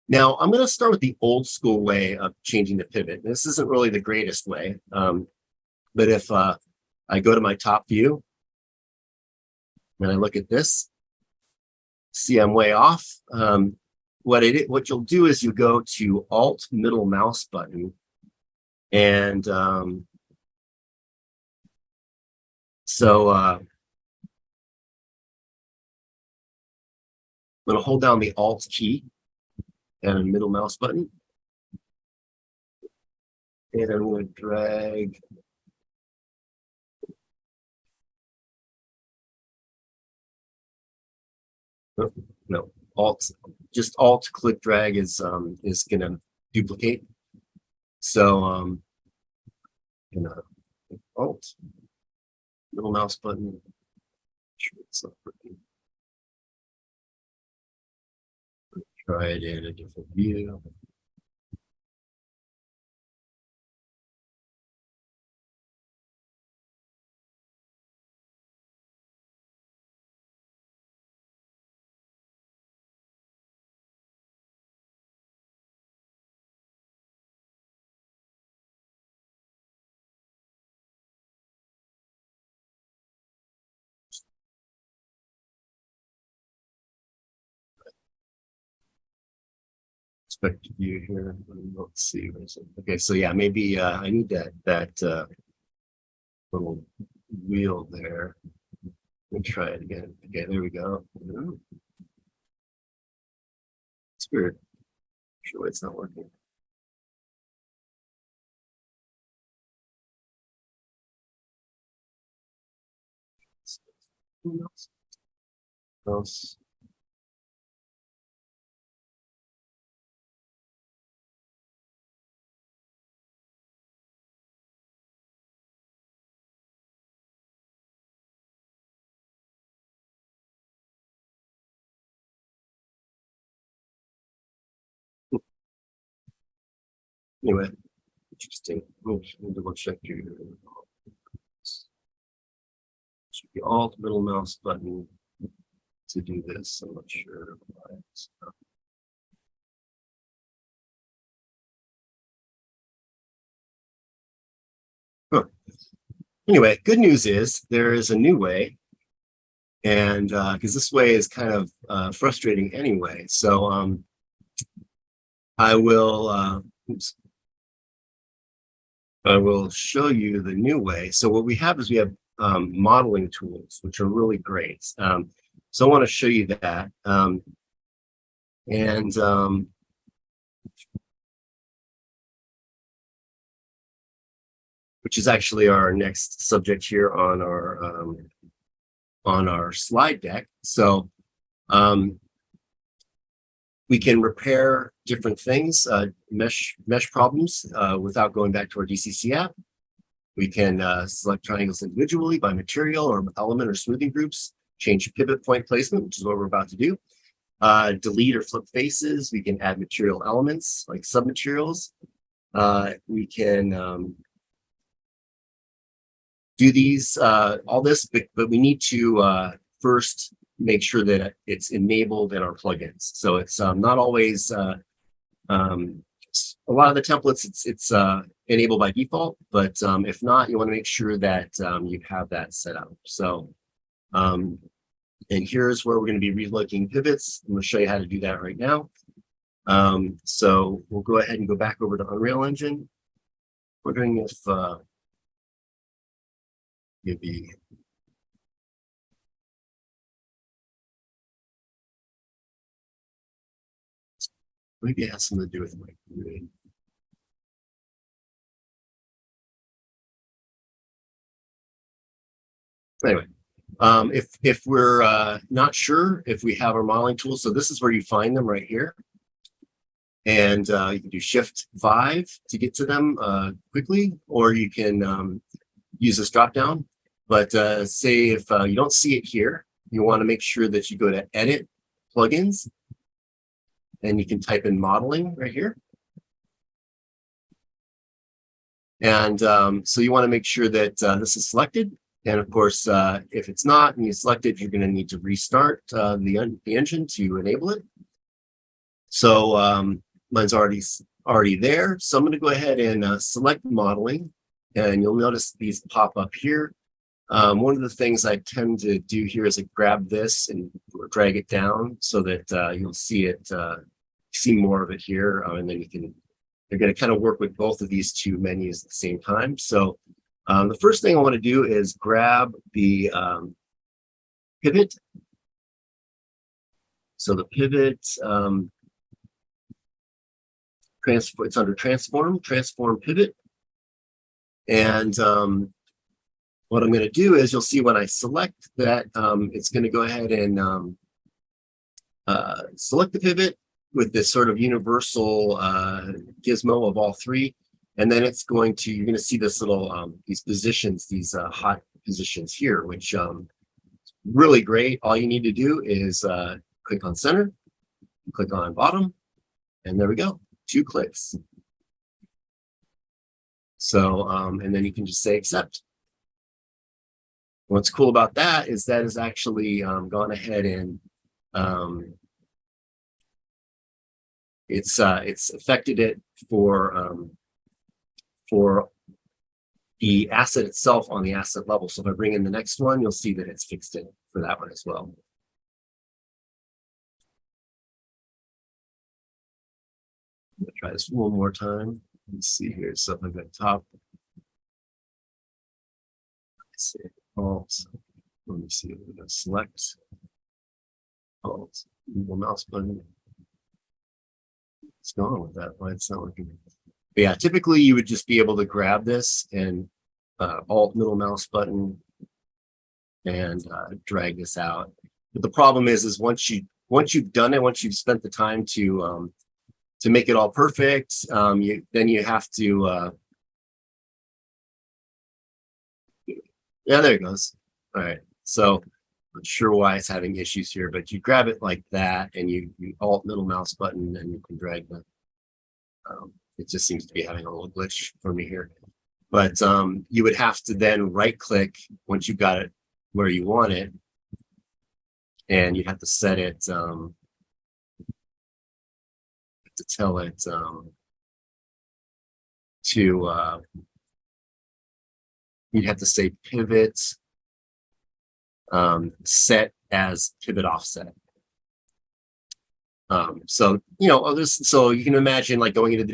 Now I'm going to start with the old school way of changing the pivot. This isn't really the greatest way, but if I go to my top view and I look at this, see I'm way off. What you'll do is you go to Alt middle mouse button, and I'm going to hold down the Alt key and a middle mouse button, and I'm going to drag no, Alt, just Alt click drag is going to duplicate. So Alt middle mouse button. It's not working. Try it in a different view. Expect view here. Let's see. Okay, so yeah, maybe I need that little wheel there. Let me try it again. Okay, there we go. It's weird. Sure, it's not working. Else. Anyway, interesting. We'll double check your should be Alt middle mouse button to do this. I'm not sure why. Huh. Anyway, good news is there is a new way, and because this way is kind of frustrating anyway. So I will show you the new way. So what we have is we have modeling tools, which are really great. So I want to show you that. Which is actually our next subject here on our slide deck. So we can repair different things, mesh problems, without going back to our DCC app. We can select triangles individually by material or element or smoothing groups, change pivot point placement, which is what we're about to do. Delete or flip faces. We can add material elements like submaterials. We can do these, all this, but we need to first make sure that it's enabled in our plugins. So it's not always, a lot of the templates, it's enabled by default, but if not, you want to make sure that you have that set up. So, and here's where we're going to be relooking pivots. I'm going to show you how to do that right now. So we'll go ahead and go back over to Unreal Engine. Wondering if maybe it has something to do with my community. Anyway, if we're not sure if we have our modeling tools, so this is where you find them right here. And you can do Shift-5 to get to them quickly, or you can use this drop down. But say if you don't see it here, you want to make sure that you go to Edit, Plugins, and you can type in Modeling right here. And so you want to make sure that this is selected. And of course, if it's not and you select it, you're going to need to restart the engine to enable it. So mine's already there. So I'm going to go ahead and select modeling, and you'll notice these pop up here. One of the things I tend to do here is I grab this and drag it down so that you'll see it, see more of it here, and then you're going to kind of work with both of these two menus at the same time. So the first thing I want to do is grab the pivot. So the pivot, it's under transform pivot. And what I'm going to do is you'll see when I select that, it's going to go ahead and select the pivot with this sort of universal gizmo of all three. And then it's going to, you're going to see this little, these positions, these hot positions here, which really great. All you need to do is click on center, click on bottom, and there we go, 2 clicks. So, and then you can just say accept. What's cool about that is actually gone ahead and it's affected it for the asset itself on the asset level. So if I bring in the next one, you'll see that it's fixed it for that one as well. I'm gonna try this one more time. Let's see here. So if I go top, let's see, Alt. Let me see. We're gonna select Alt. Move mouse button. What's going on with that? Why it's not working? But yeah, typically you would just be able to grab this and Alt middle mouse button and drag this out. But the problem is once you've done it, once you've spent the time to make it all perfect, then you have to. Yeah, there it goes. All right, so I'm not sure why it's having issues here, but you grab it like that, and you Alt middle mouse button, and you can drag the. It just seems to be having a little glitch for me here. But you would have to then right click once you've got it where you want it. And you'd have to set it to tell it you'd have to say pivot set as pivot offset. So so you can imagine like going into the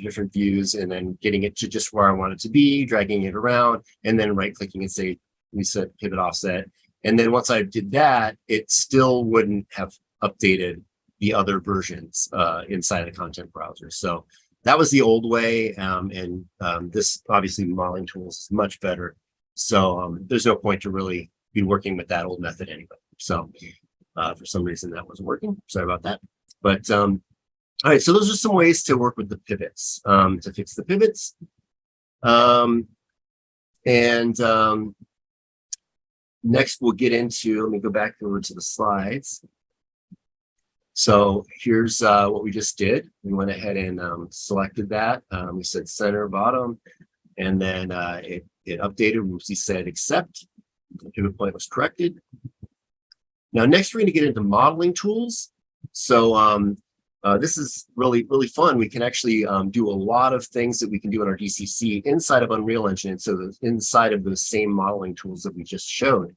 different views and then getting it to just where I want it to be, dragging it around, and then right clicking and say reset pivot offset. And then once I did that, it still wouldn't have updated the other versions inside the content browser. So that was the old way, and this obviously modeling tools is much better. So there's no point to really be working with that old method anyway. So for some reason that wasn't working. Sorry about that. But all right, so those are some ways to work with the pivots, to fix the pivots. And next we'll get into, let me go back over to the slides. So here's what we just did. We went ahead and selected that. We said center bottom, and then it updated. We said accept. The pivot point was corrected. Now next we're going to get into modeling tools. So this is really fun. We can actually do a lot of things that we can do in our DCC inside of Unreal Engine. So inside of those same modeling tools that we just showed.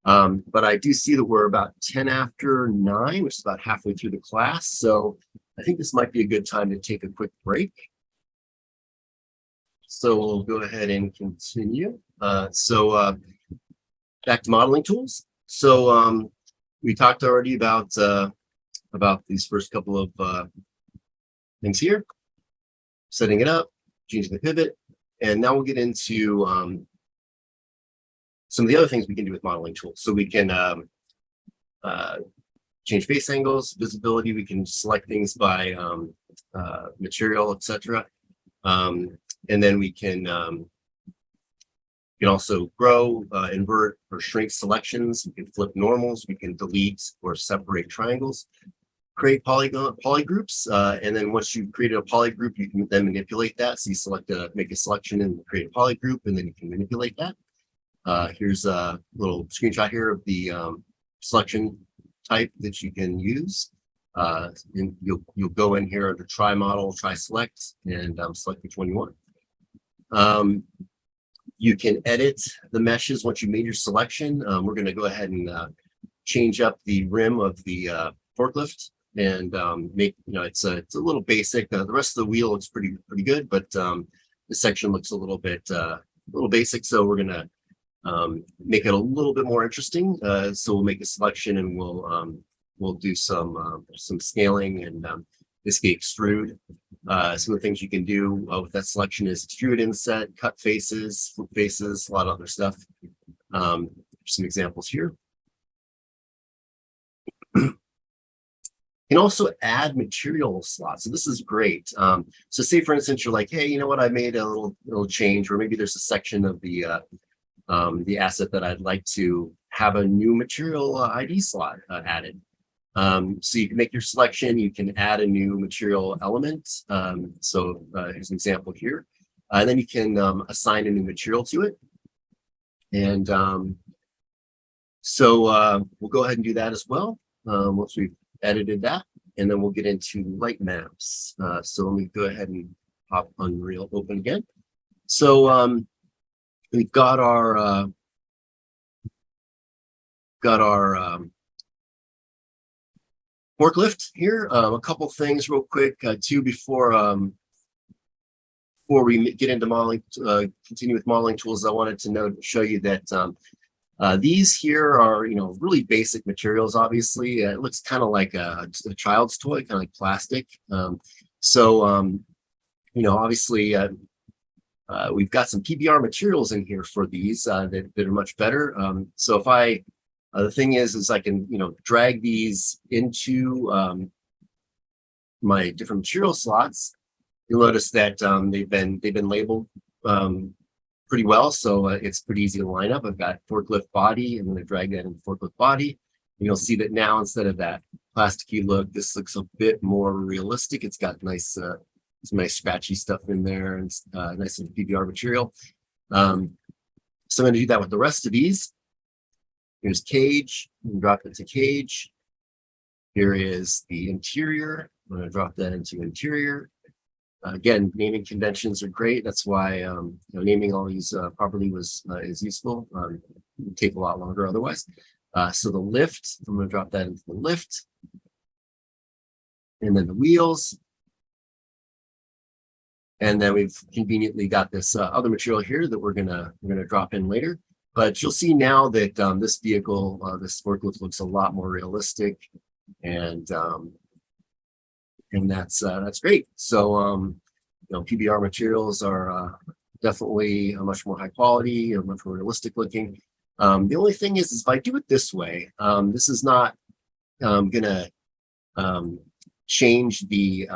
But I do see that we're about 10 after 9, which is about halfway through the class. So I think this might be a good time to take a quick break. So we'll go ahead and continue. Back to modeling tools. So we talked already about these first couple of things here, setting it up, changing the pivot, and now we'll get into some of the other things we can do with modeling tools. So we can change face angles, visibility. We can select things by material, etc. And then we can also grow, invert, or shrink selections. We can flip normals. We can delete or separate triangles. Create polygroups, and then once you've created a polygroup, you can then manipulate that. So you make a selection and create a polygroup, and then you can manipulate that. Here's a little screenshot here of the selection type that you can use. And you'll go in here under try model, try select, and select which one you want. You can edit the meshes once you made your selection. We're going to go ahead and change up the rim of the forklift and make, it's a little basic. The rest of the wheel looks pretty good, but the section looks a little basic. So we're going to make it a little bit more interesting. So we'll make a selection and we'll do some scaling and escape extrude. Some of the things you can do with that selection is extrude inset, cut faces, flip faces, a lot of other stuff. Some examples here. You can also add material slots. So this is great. So say for instance, you're like, hey, you know what? I made a little change, or maybe there's a section of the asset that I'd like to have a new material ID slot added. So you can make your selection, you can add a new material element. So here's an example here. And then you can assign a new material to it. And we'll go ahead and do that as well once we've edited that. And then we'll get into light maps. So let me go ahead and pop Unreal open again. So we've got our forklift here. A couple things real quick too before we get into modeling, continue with modeling tools. I wanted to show you that these here are really basic materials. Obviously, it looks kind of like a child's toy, kind of like plastic. Obviously. We've got some PBR materials in here for these that are much better. So if the thing is I can drag these into my different material slots. You'll notice that they've been labeled pretty well, so it's pretty easy to line up. I've got forklift body. I'm going to drag that into forklift body. And you'll see that now instead of that plasticky look, this looks a bit more realistic. It's got some nice scratchy stuff in there and nice PBR material. So I'm going to do that with the rest of these. Here's cage. Drop it to cage. Here is the interior. I'm going to drop that into interior. Again, naming conventions are great. That's why naming all these properly is useful. It would take a lot longer otherwise. So the lift, I'm going to drop that into the lift. And then the wheels. And then we've conveniently got this other material here that we're gonna drop in later. But you'll see now that this vehicle, this forklift, looks a lot more realistic, and that's great. So PBR materials are definitely a much more high quality, much more realistic looking. The only thing is if I do it this way, this is not gonna change the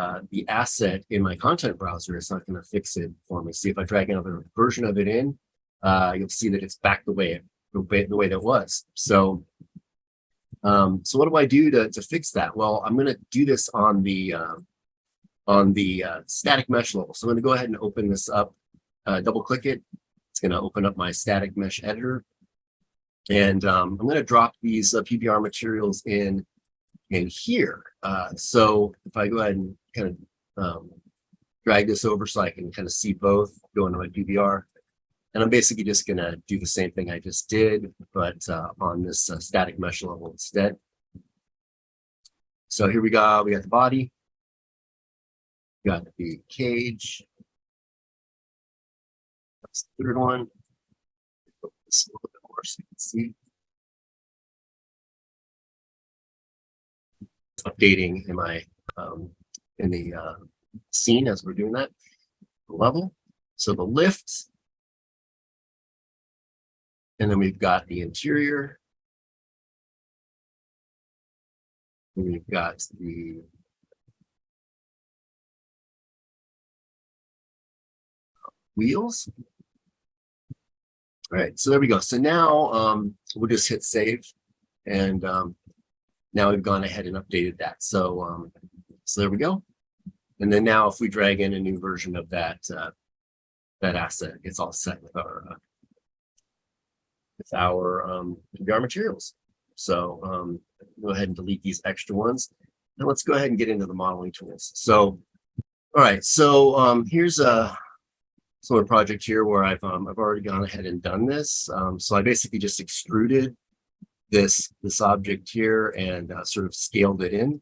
asset in my content browser. It's not going to fix it for me. See, if I drag another version of it in, you'll see that it's back the way that it was. So so what do I do to fix that? Well, I'm going to do this on the static mesh level. So I'm going to go ahead and open this up, double click it. It's going to open up my static mesh editor. And I'm going to drop these PBR materials in here. So if I go ahead and kind of drag this over so I can kind of see both, go into my PBR. And I'm basically just going to do the same thing I just did, but on this static mesh level instead. So here we got the body, got the cage. That's the third one. This a little bit more so you can see. Updating in my in the scene as we're doing that level. So the lift. And then we've got the interior. And we've got the wheels. All right, so there we go. So now we'll just hit save. And now we've gone ahead and updated that. So so there we go. And then now if we drag in a new version of that that asset, it's all set with our PBR materials. So go ahead and delete these extra ones. Now let's go ahead and get into the modeling tools. So, all right. So here's a sort of project here where I've already gone ahead and done this. So I basically just extruded this object here and sort of scaled it in.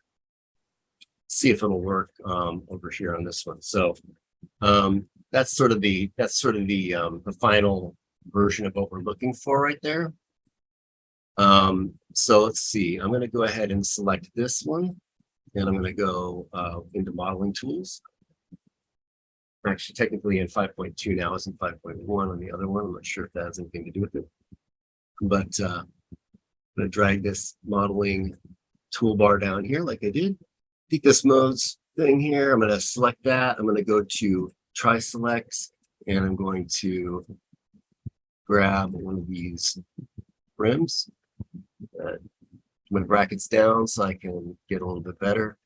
See if it'll work over here on this one. So that's sort of the final version of what we're looking for right there. So let's see, I'm going to go ahead and select this one and I'm going to go into modeling tools. We're actually technically in 5.2 now, it's in 5.1 on the other one. I'm not sure if that has anything to do with it, but I'm going to drag this modeling toolbar down here like I did. This modes thing here, I'm going to select that. I'm going to go to try select and I'm going to grab one of these rims, my brackets down so I can get a little bit better.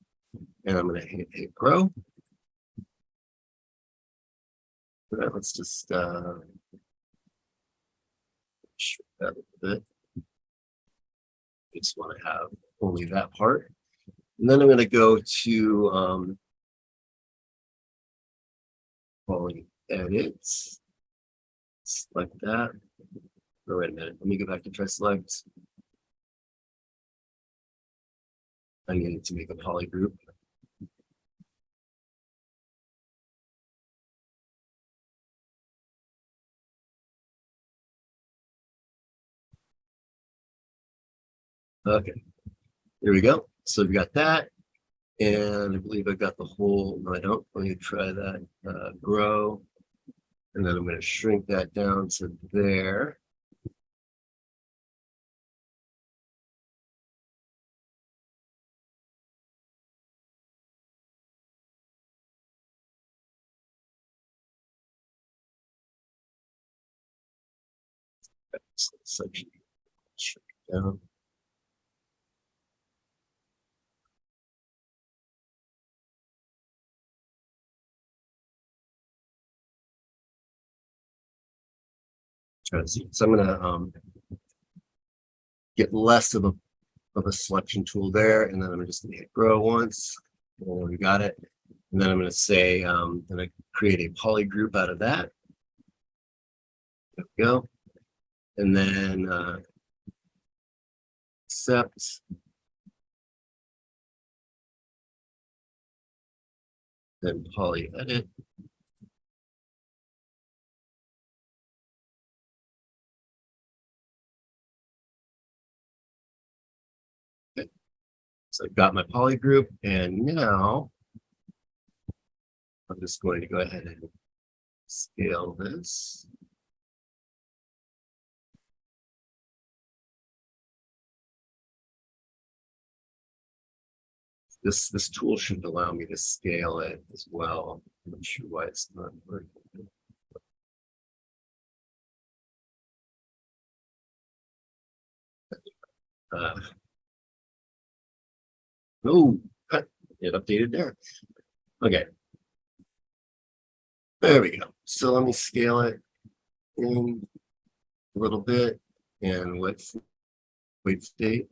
And I'm going to hit grow. Right, let's just shrink that a little bit. Just want to have only that part. And then I'm going to go to poly edits. Select that. Oh, wait a minute. Let me go back to try select. I'm going to make a poly group. Okay, there we go. So we've got that. And I believe I got the whole, no, I don't. Let me try that. Grow. And then I'm going to shrink that down to there. Section shrink down. Try to see. So I'm going to get less of a selection tool there, and then I'm just going to hit grow once. And we got it. And then I'm going to say, I'm going to create a poly group out of that. There we go. And then accept. Then poly edit. Okay. So I've got my poly group, and now I'm just going to go ahead and scale this. This tool should allow me to scale it as well. I'm not sure why it's not working. Uh, oh, it updated there. Okay, there we go. So let me scale it in a little bit and let's wait state.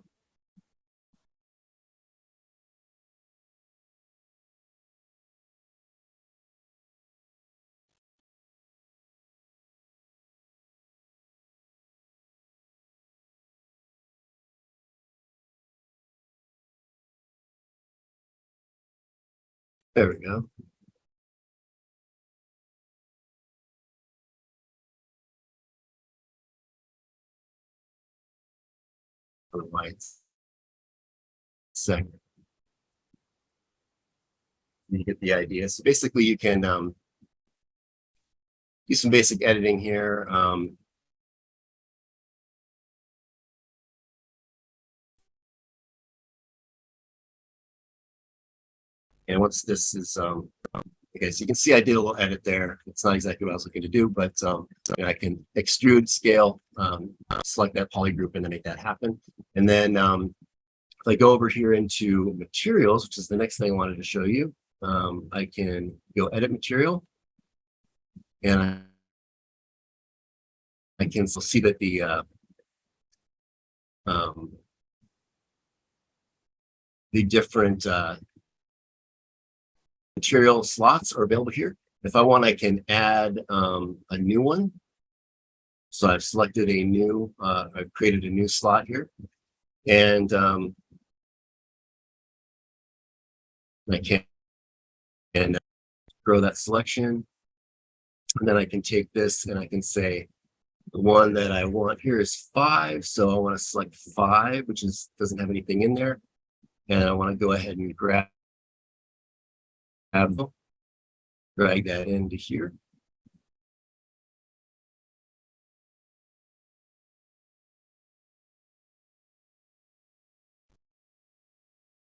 There we go. Otherwise, second. You get the idea. So basically, you can do some basic editing here. And once this is okay, so you can see I did a little edit there. It's not exactly what I was looking to do, but I can extrude, scale, select that poly group, and then make that happen. And then if I go over here into materials, which is the next thing I wanted to show you, I can go edit material, and I can still see that the different material slots are available here. If I want, I can add a new one. So I've selected a new, I've created a new slot here, and I can grow that selection. And then I can take this and I can say the one that I want here is 5. So I want to select 5, which doesn't have anything in there. And I want to go ahead and drag that into here.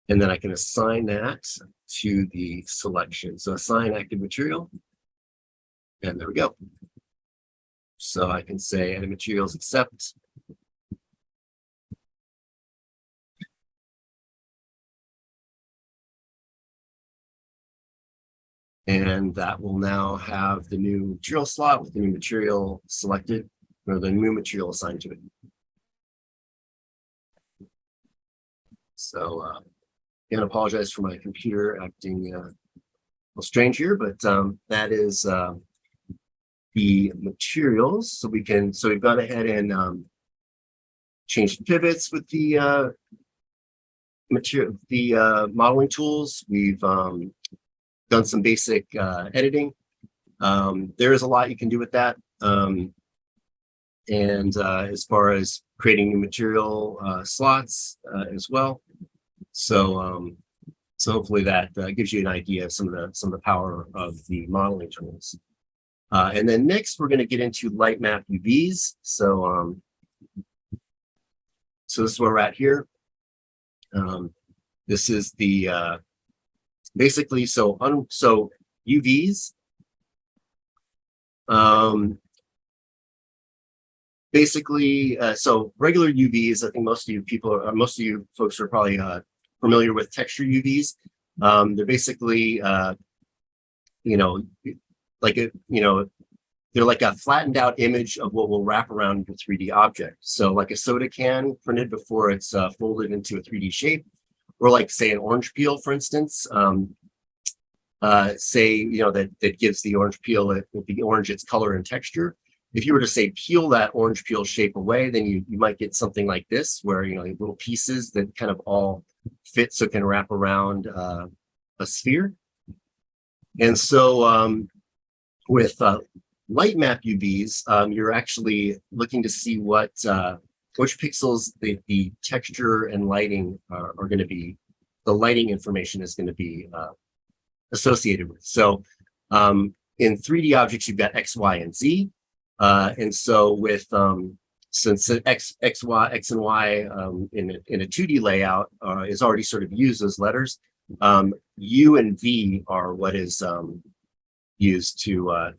And then I can assign that to the selection. So assign active material. And there we go. So I can say edit materials accept. And that will now have the new material slot with the new material selected, or the new material assigned to it. So again, apologize for my computer acting a little strange here, but that is the materials. So we've gone ahead and changed pivots with the modeling tools. We've done some basic editing. There is a lot you can do with that. And as far as creating new material slots as well. So hopefully that gives you an idea of some of the power of the modeling tools. And then next we're going to get into light map UVs. So this is where we're at here. This is the basically so UVs. Basically, so regular UVs, I think most of you folks are probably familiar with texture UVs. They're basically, they're like a flattened out image of what will wrap around your 3D object. So like a soda can printed before it's folded into a 3D shape, or like say an orange peel, for instance. Say, that gives the orange peel, the orange its color and texture. If you were to say peel that orange peel shape away, then you might get something like this, where little pieces that kind of all fit so can wrap around a sphere. And so with light map UVs, you're actually looking to see which pixels the texture and lighting are going to be, the lighting information is going to be associated with. So in 3D objects, you've got X, Y, and Z. And so with since X and Y in a 2D layout is already sort of used as letters, U and V are what is used to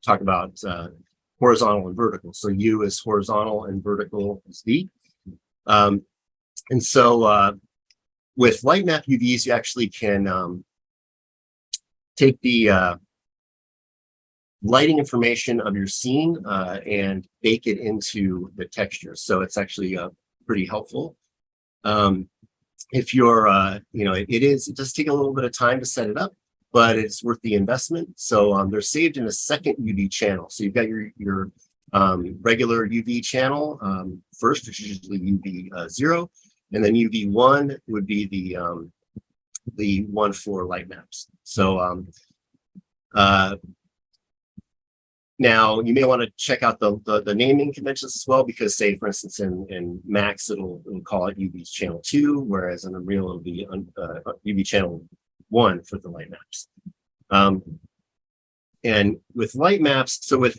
talk about horizontal and vertical. So U is horizontal and vertical is V. And so with light map UVs, you actually can take the lighting information of your scene and bake it into the texture. So it's actually pretty helpful. If you're, it does take a little bit of time to set it up, but it's worth the investment. So they're saved in a second UV channel. So you've got your regular UV channel first, which is usually UV 0, and then UV 1 would be the one for light maps. So now you may want to check out the naming conventions as well, because say for instance in Max it'll call it UV channel 2, whereas in Unreal it'll be UV channel 1 for the light maps. And with light maps, so with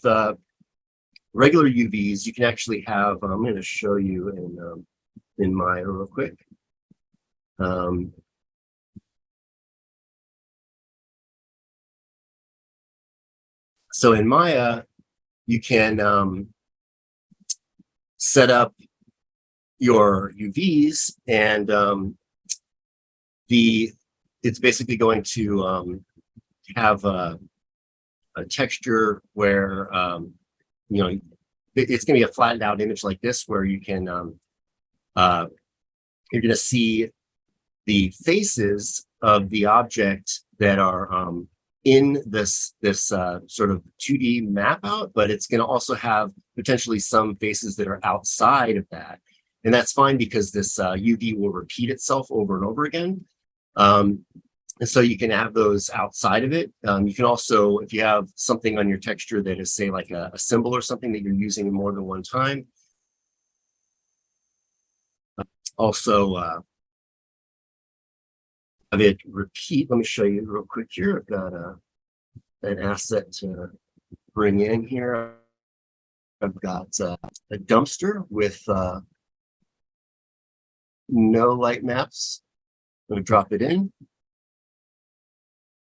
regular UVs, you can actually have, I'm going to show you in Maya real quick. So in Maya, you can set up your UVs, and it's basically going to have a texture where it's going to be a flattened out image like this, where you can you're going to see the faces of the object that are in this sort of 2D map out, but it's going to also have potentially some faces that are outside of that. And that's fine because this UV will repeat itself over and over again. And so you can have those outside of it. You can also, if you have something on your texture that is, say, like a symbol or something that you're using more than one time, also have it repeat. Let me show you real quick here. I've got an asset to bring in here. I've got a dumpster with no light maps. I'm going to drop it in,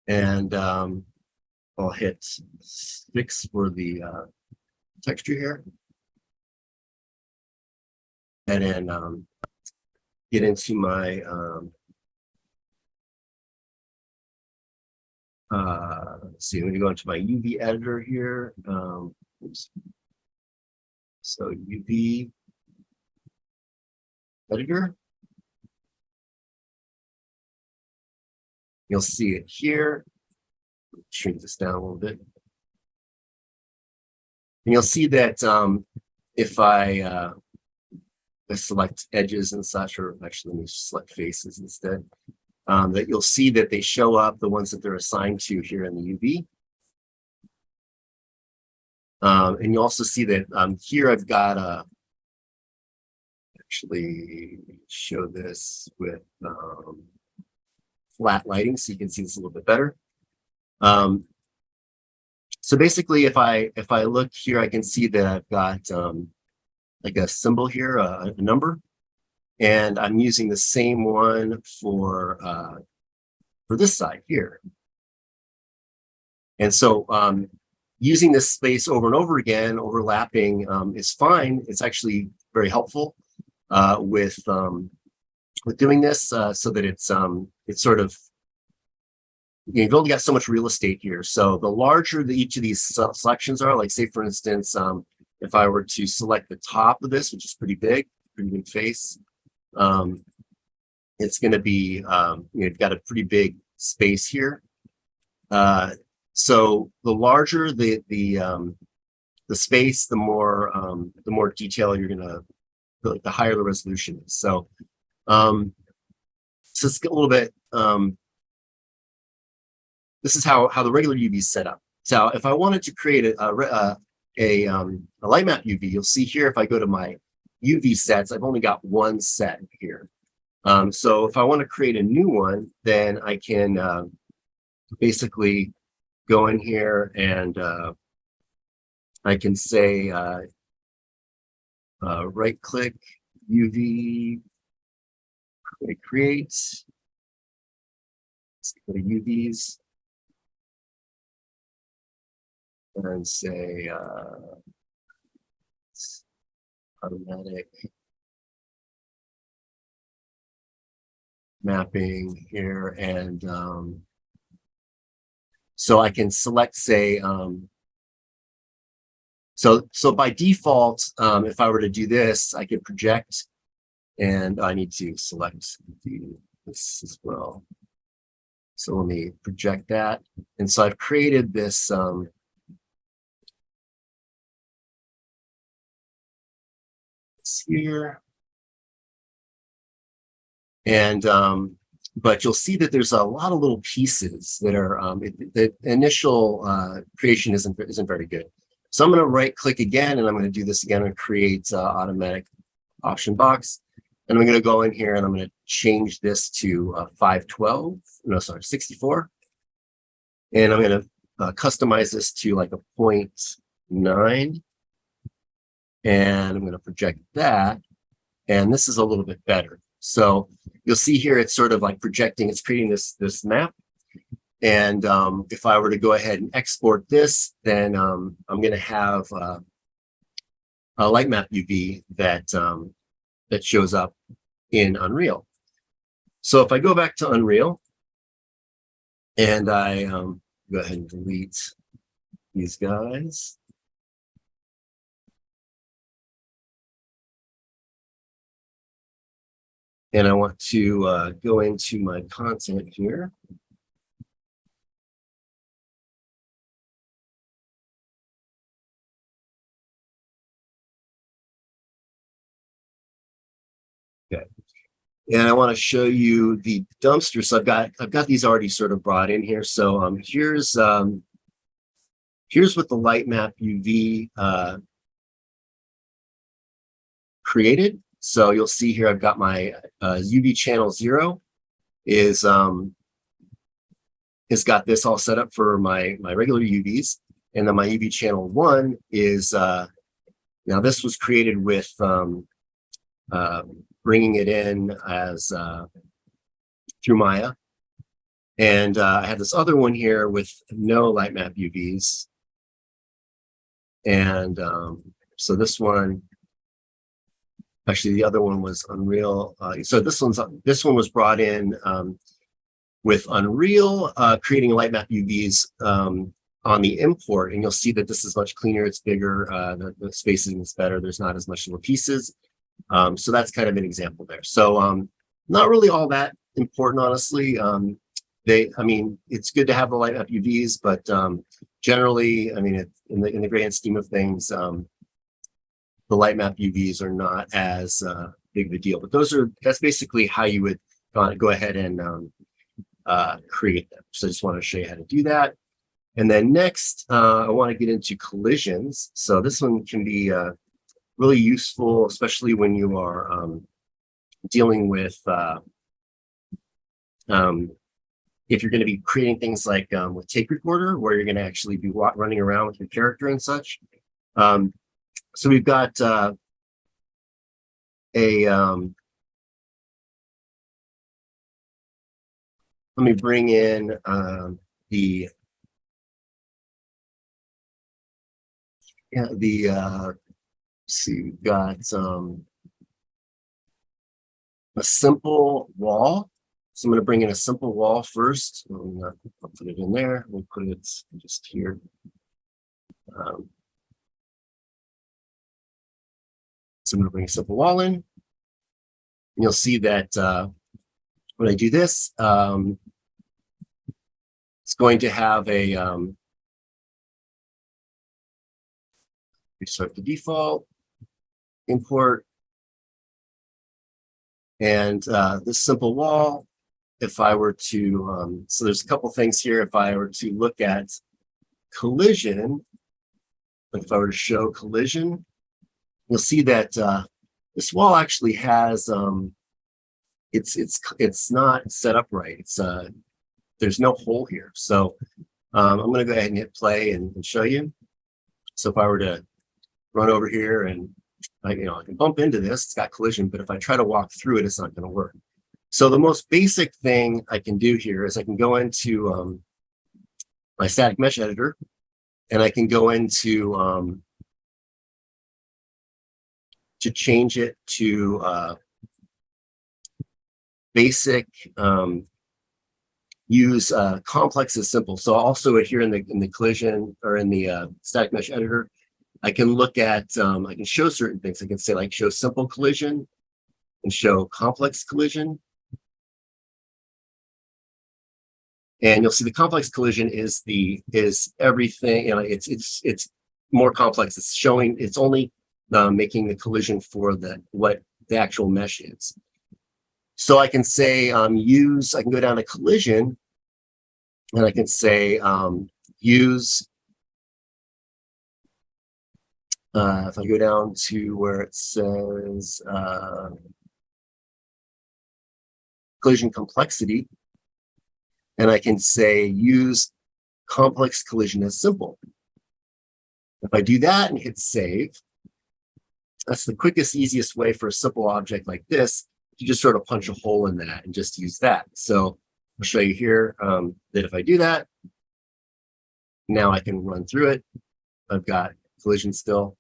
and I'll hit 6 for the texture here, and then get into my let's see, I'm going to go into my UV editor here. Oops. So UV editor. You'll see it here. Shrink this down a little bit. And you'll see that if I select edges and such, or actually let me select faces instead, that you'll see that they show up, the ones that they're assigned to here in the UV. And you also see that here I've got actually show this with flat lighting so you can see this a little bit better. So basically, if I look here, I can see that I've got like a symbol here, a number, and I'm using the same one for this side here. And so using this space over and over again, overlapping, is fine. It's actually very helpful with doing this so that it's sort of, you've only got so much real estate here. So the larger each of these selections are, like say for instance, if I were to select the top of this, which is pretty big face, it's going to be, you've got a pretty big space here. So the larger the space, the more detail you're going to, like the higher the resolution is. So it's a little bit. This is how the regular UV is set up. So if I wanted to create a light map UV, you'll see here if I go to my UV sets, I've only got one set here. So if I want to create a new one, then I can basically go in here and I can say right click UV, create, let's go to UVs and say automatic mapping here, and so I can select, say, so by default, if I were to do this, I could project, and I need to select this as well. So let me project that. And so I've created this here. And but you'll see that there's a lot of little pieces that are the initial creation isn't very good. So I'm going to right click again, and I'm going to do this again and create automatic option box. And I'm going to go in here and I'm going to change this to 512. No, sorry, 64. And I'm going to customize this to like a 0.9. And I'm going to project that. And this is a little bit better. So you'll see here, it's sort of like projecting, it's creating this map. And if I were to go ahead and export this, then I'm going to have a light map UV that shows up in Unreal. So if I go back to Unreal and I go ahead and delete these guys. And I want to go into my content here. Okay. And I want to show you the dumpster. So I've got these already sort of brought in here. So here's what the light map UV created. So you'll see here I've got my UV channel 0 is got this all set up for my regular UVs, and then my UV channel 1 is now this was created with bringing it in as through Maya, and I have this other one here with no light map UVs, and so this one. Actually, the other one was Unreal. So this one was brought in with Unreal, creating light map UVs on the import, and you'll see that this is much cleaner. It's bigger. The spacing is better. There's not as much little pieces. So that's kind of an example there. So not really all that important, honestly. I mean, it's good to have the light map UVs, but generally, I mean, in the grand scheme of things. The light map UVs are not as big of a deal, but that's basically how you would go ahead and create them. So I just want to show you how to do that. And then next, I want to get into collisions. So this one can be really useful, especially when you are dealing with if you're going to be creating things like with Take Recorder, where you're going to actually be running around with your character and such. So we've got let me bring in let's see, we've got a simple wall. So I'm going to bring in a simple wall first. I'll put it in there. We'll put it just here. So I'm going to bring a simple wall in. And you'll see that when I do this, it's going to have a restart the default, import, and this simple wall. If I were to, so there's a couple things here. If I were to look at collision, if I were to show collision, you'll see that this wall actually has it's not set up right. It's there's no hole here. So I'm going to go ahead and hit play and show you. So if I were to run over here and I can bump into this, it's got collision, but if I try to walk through it, it's not going to work. So the most basic thing I can do here is I can go into my static mesh editor, and I can go into change it to basic, use complex as simple. So also here in the collision or in the static mesh editor, I can look at, I can show certain things. I can say like show simple collision and show complex collision. And you'll see the complex collision is everything, you know, it's more complex. It's showing, it's only making the collision for what the actual mesh is. So I can say I can go down to collision and I can say use, if I go down to where it says collision complexity, and I can say use complex collision as simple. If I do that and hit save, that's the quickest, easiest way for a simple object like this to just sort of punch a hole in that and just use that. So I'll show you here that if I do that, now I can run through it. I've got collision still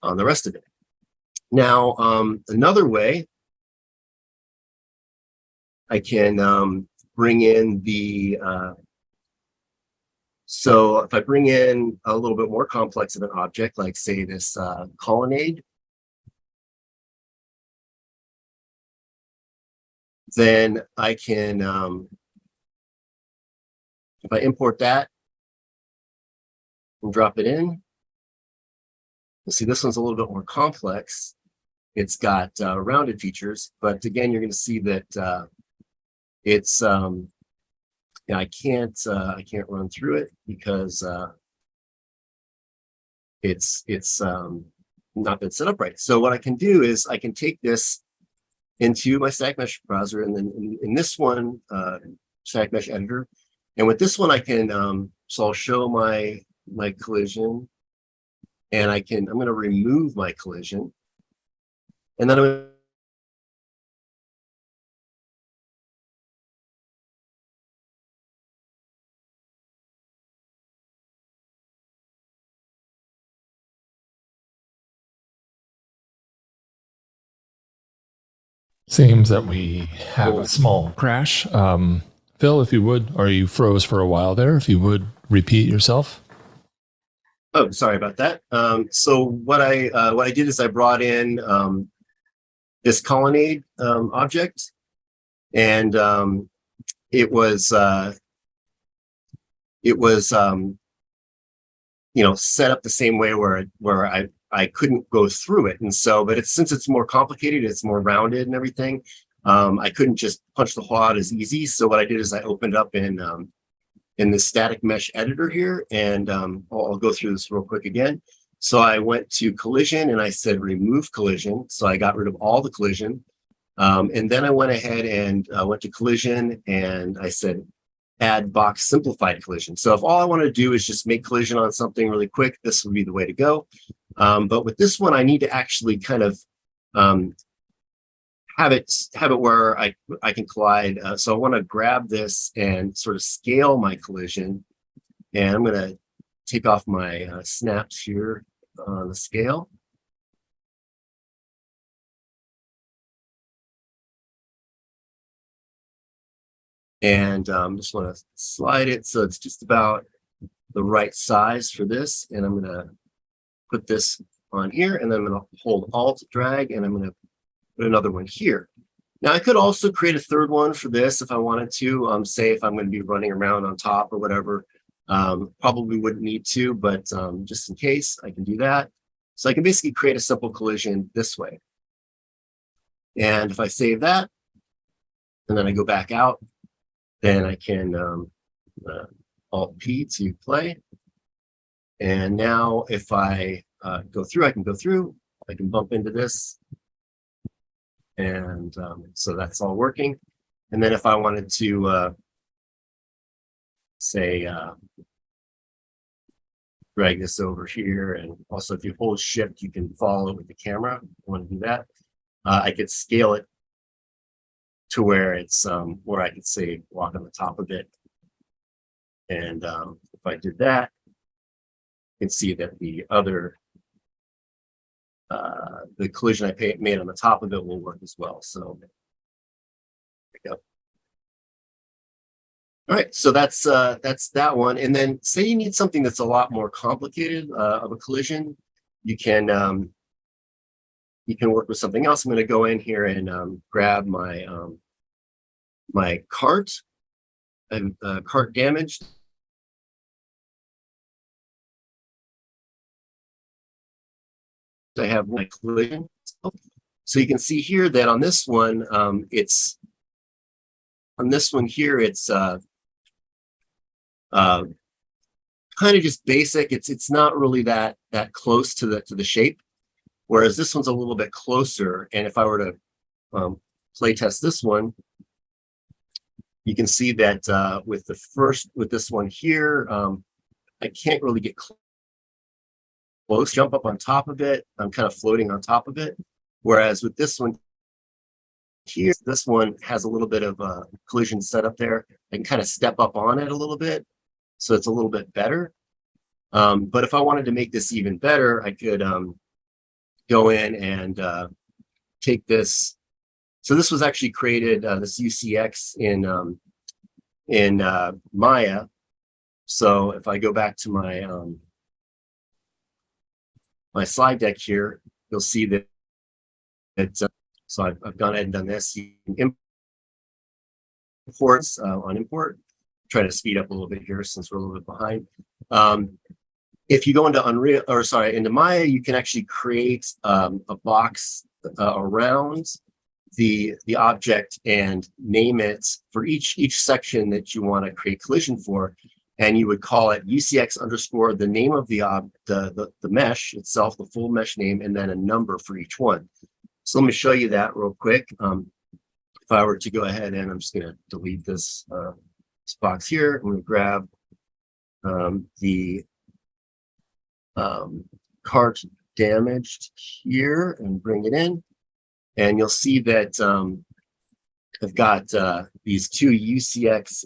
on the rest of it. Now, another way I can bring in the, so if I bring in a little bit more complex of an object, like say this colonnade, then I can, if I import that and drop it in, you'll see this one's a little bit more complex. It's got rounded features, but again, you're going to see that it's yeah, I can't run through it because it's not been set up right. So what I can do is I can take this into my static mesh browser, and then in this one static mesh editor, and with this one I can so I'll show my collision, and I'm going to remove my collision, and then I'm Seems that we have a small crash. Phil, if you would, or you froze for a while there, if you would repeat yourself. Oh, sorry about that. So what I did is I brought in this colonnade object, and it was you know, set up the same way where I couldn't go through it, and so but since it's more complicated, it's more rounded and everything. I couldn't just punch the hole out as easy. So what I did is I opened up in the static mesh editor here, and I'll go through this real quick again. So I went to collision and I said remove collision. So I got rid of all the collision. And then I went ahead and went to collision and I said add box simplified collision. So if all I want to do is just make collision on something really quick, this would be the way to go. But with this one, I need to actually kind of have it where I can collide. So I want to grab this and sort of scale my collision, and I'm going to take off my snaps here on the scale. And just want to slide it so it's just about the right size for this. And I'm going to put this on here, and then I'm going to hold Alt, drag, and I'm going to put another one here. Now I could also create a third one for this if I wanted to, say if I'm going to be running around on top or whatever. Probably wouldn't need to, but just in case, I can do that. So I can basically create a simple collision this way. And if I save that, and then I go back out, then I can Alt-P to play. And now if I go through, I can go through, I can bump into this. And so that's all working. And then if I wanted to say drag this over here, and also if you hold shift you can follow it with the camera. I want to do that. I could scale it to where it's where I could say walk on the top of it. And if I did that, you can see that the other the collision I made on the top of it will work as well. So Yep. All right, so that's that one. And then say you need something that's a lot more complicated of a collision, you can work with something else. I'm going to go in here and grab my my cart and cart damaged. I have my collision. So you can see here that on this one, it's on this one here, it's kind of just basic. It's not really that close to the shape, whereas this one's a little bit closer. And if I were to play test this one, you can see that with this one here, I can't really get close, jump up on top of it. I'm kind of floating on top of it. Whereas with this one here, this one has a little bit of a collision set up there. I can kind of step up on it a little bit, so it's a little bit better. But if I wanted to make this even better, I could go in and take this. So this was actually created, this UCX in Maya. So if I go back to my my slide deck here, you'll see that so I've gone ahead and done this. You can imports on import. Try to speed up a little bit here since we're a little bit behind. If you go into Unreal, or sorry, into Maya, you can actually create a box around the object and name it for each section that you want to create collision for, and you would call it UCX underscore the name of the mesh itself, the full mesh name, and then a number for each one. So let me show you that real quick. If I were to go ahead and I'm just going to delete this box here, I'm going to grab the cart damaged here and bring it in, and you'll see that I've got these two UCX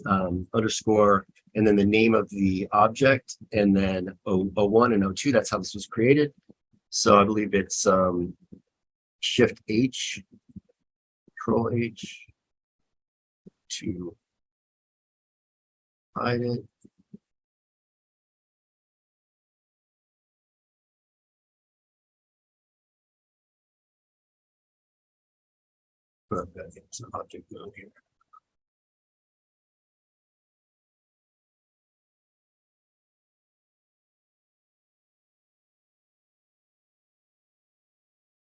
underscore and then the name of the object, and then O1 and O2. That's how this was created. So I believe it's Shift H, Control H to hide it. But I've got to get some object mode here.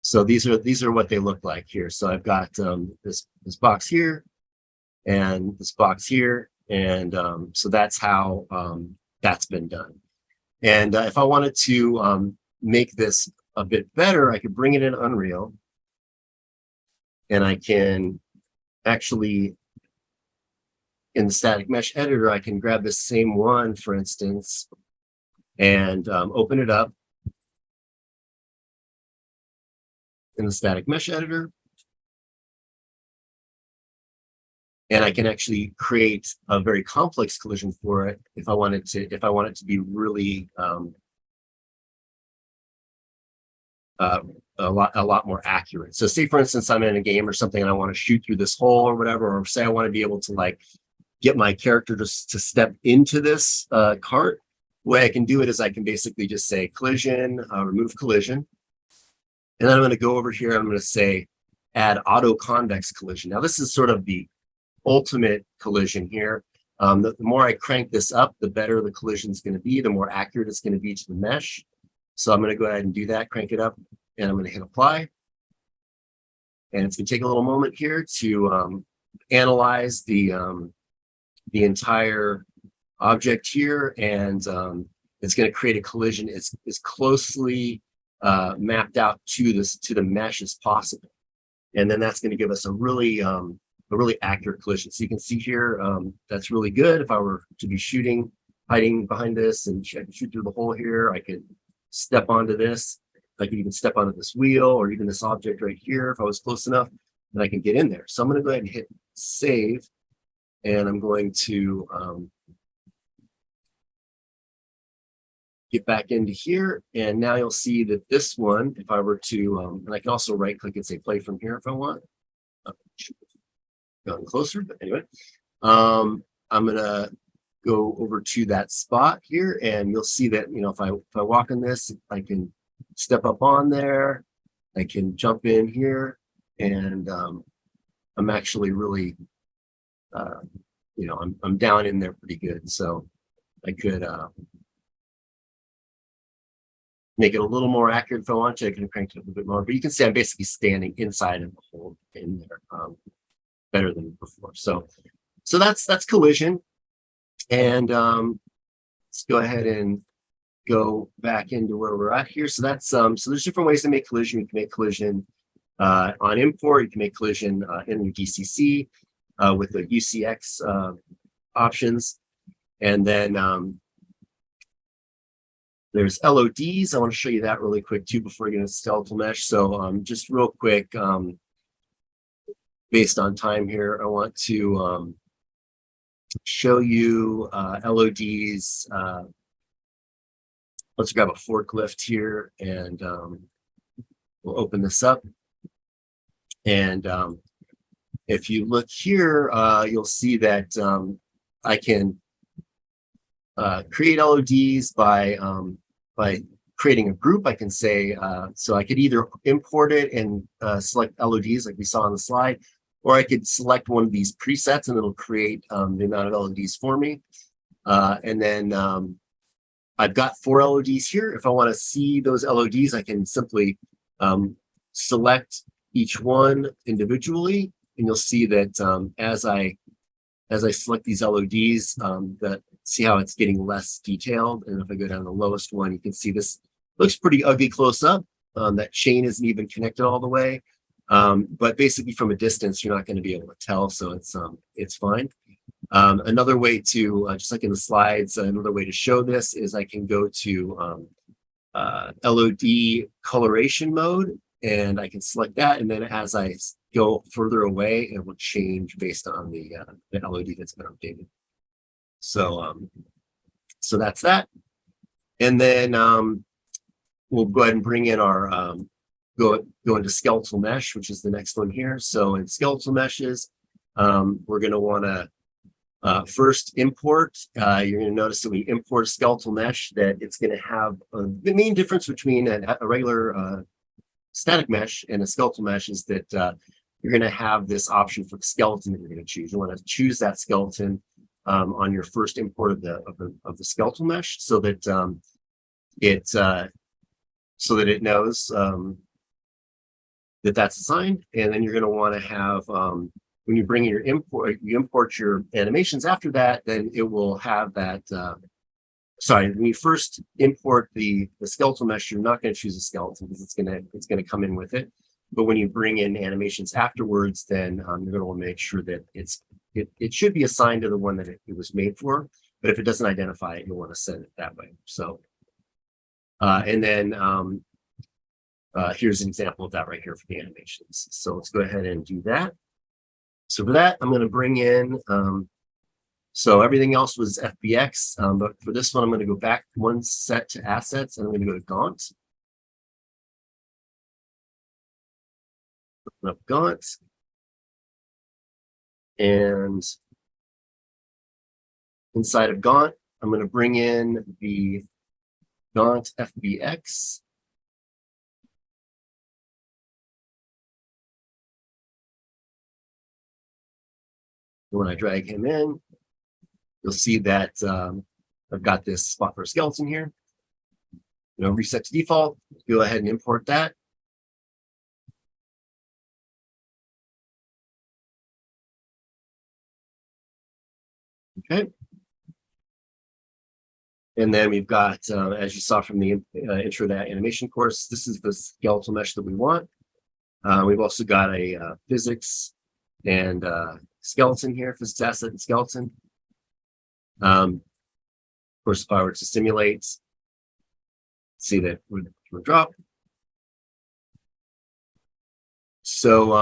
So these are what they look like here. So I've got this box here and this box here, and so that's how that's been done. And if I wanted to make this a bit better, I could bring it in Unreal, and I can actually, in the static mesh editor, I can grab this same one, for instance, and open it up in the static mesh editor. And I can actually create a very complex collision for it if I want it to be really a lot more accurate. So say for instance, I'm in a game or something and I want to shoot through this hole or whatever, or say I want to be able to like get my character to step into this cart. The way I can do it is I can basically just say collision, remove collision. And then I'm going to go over here. I'm going to say add auto convex collision. Now this is sort of the ultimate collision here. The more I crank this up, the better the collision is going to be, the more accurate it's going to be to the mesh. So I'm going to go ahead and do that, crank it up, and I'm going to hit apply. And it's going to take a little moment here to analyze the entire object here, and it's going to create a collision as closely mapped out to the mesh as possible. And then that's going to give us a really accurate collision. So you can see here, that's really good. If I were to be shooting, hiding behind this, and I could shoot through the hole here, I could step onto this. I could even step onto this wheel or even this object right here if I was close enough, then I can get in there. So I'm going to go ahead and hit save, and I'm going to get back into here. And now you'll see that this one, if I were to, and I can also right click and say play from here if I want. gotten closer, but anyway, I'm gonna go over to that spot here, and you'll see that, you know, if I walk in this, I can step up on there, I can jump in here, and I'm actually really, you know, I'm down in there pretty good, so I could make it a little more accurate if I want to. I can crank it up a bit more, but you can see I'm basically standing inside of the hole in there, better than before. So that's collision. And let's go ahead and go back into where we're at here. So that's so there's different ways to make collision. You can make collision on import. You can make collision in your DCC with the UCX options, and then there's LODs. I want to show you that really quick too before we get into skeletal mesh. So just real quick, based on time here, I want to show you LODs. Let's grab a forklift here, and we'll open this up. And if you look here, you'll see that I can create LODs by creating a group. I can say, so I could either import it and select LODs like we saw on the slide, or I could select one of these presets and it'll create the amount of LODs for me. And then I've got 4 LODs here. If I want to see those LODs, I can simply select each one individually, and you'll see that as I select these LODs, that see how it's getting less detailed. And if I go down to the lowest one, you can see this looks pretty ugly close up. That chain isn't even connected all the way. But basically from a distance, you're not going to be able to tell. So it's fine. Another way to, just like in the slides, another way to show this is I can go to LOD coloration mode, and I can select that. And then as I go further away, it will change based on the LOD that's been updated. So that's that. And then we'll go ahead and bring in our go into skeletal mesh, which is the next one here. So in skeletal meshes, we're going to want to first import. You're going to notice that we import a skeletal mesh, that it's going to have the main difference between a regular static mesh and a skeletal mesh is that you're going to have this option for the skeleton that you're going to choose. You want to choose that skeleton on your first import of the skeletal mesh, so that it knows that that's assigned. And then you're going to want to have when you bring in your import, you import your animations after that, then it will have that. Sorry, when you first import the skeletal mesh, you're not going to choose a skeleton because it's going to come in with it. But when you bring in animations afterwards, then you're going to want to make sure that it should be assigned to the one that it was made for. But if it doesn't identify it, you'll want to send it that way. So, and then here's an example of that right here for the animations. So let's go ahead and do that. So for that, I'm going to bring in, so everything else was FBX, but for this one, I'm going to go back one set to assets, and I'm going to go to Gaunt. Open up Gaunt. And inside of Gaunt, I'm going to bring in the Gaunt FBX. When I drag him in, you'll see that I've got this spot for a skeleton here. You know, reset to default. Go ahead and import that. Okay. And then we've got, as you saw from the intro to that animation course, this is the skeletal mesh that we want. We've also got a physics and skeleton here, physics asset and skeleton. Of course, if I were to simulate, see that would drop. So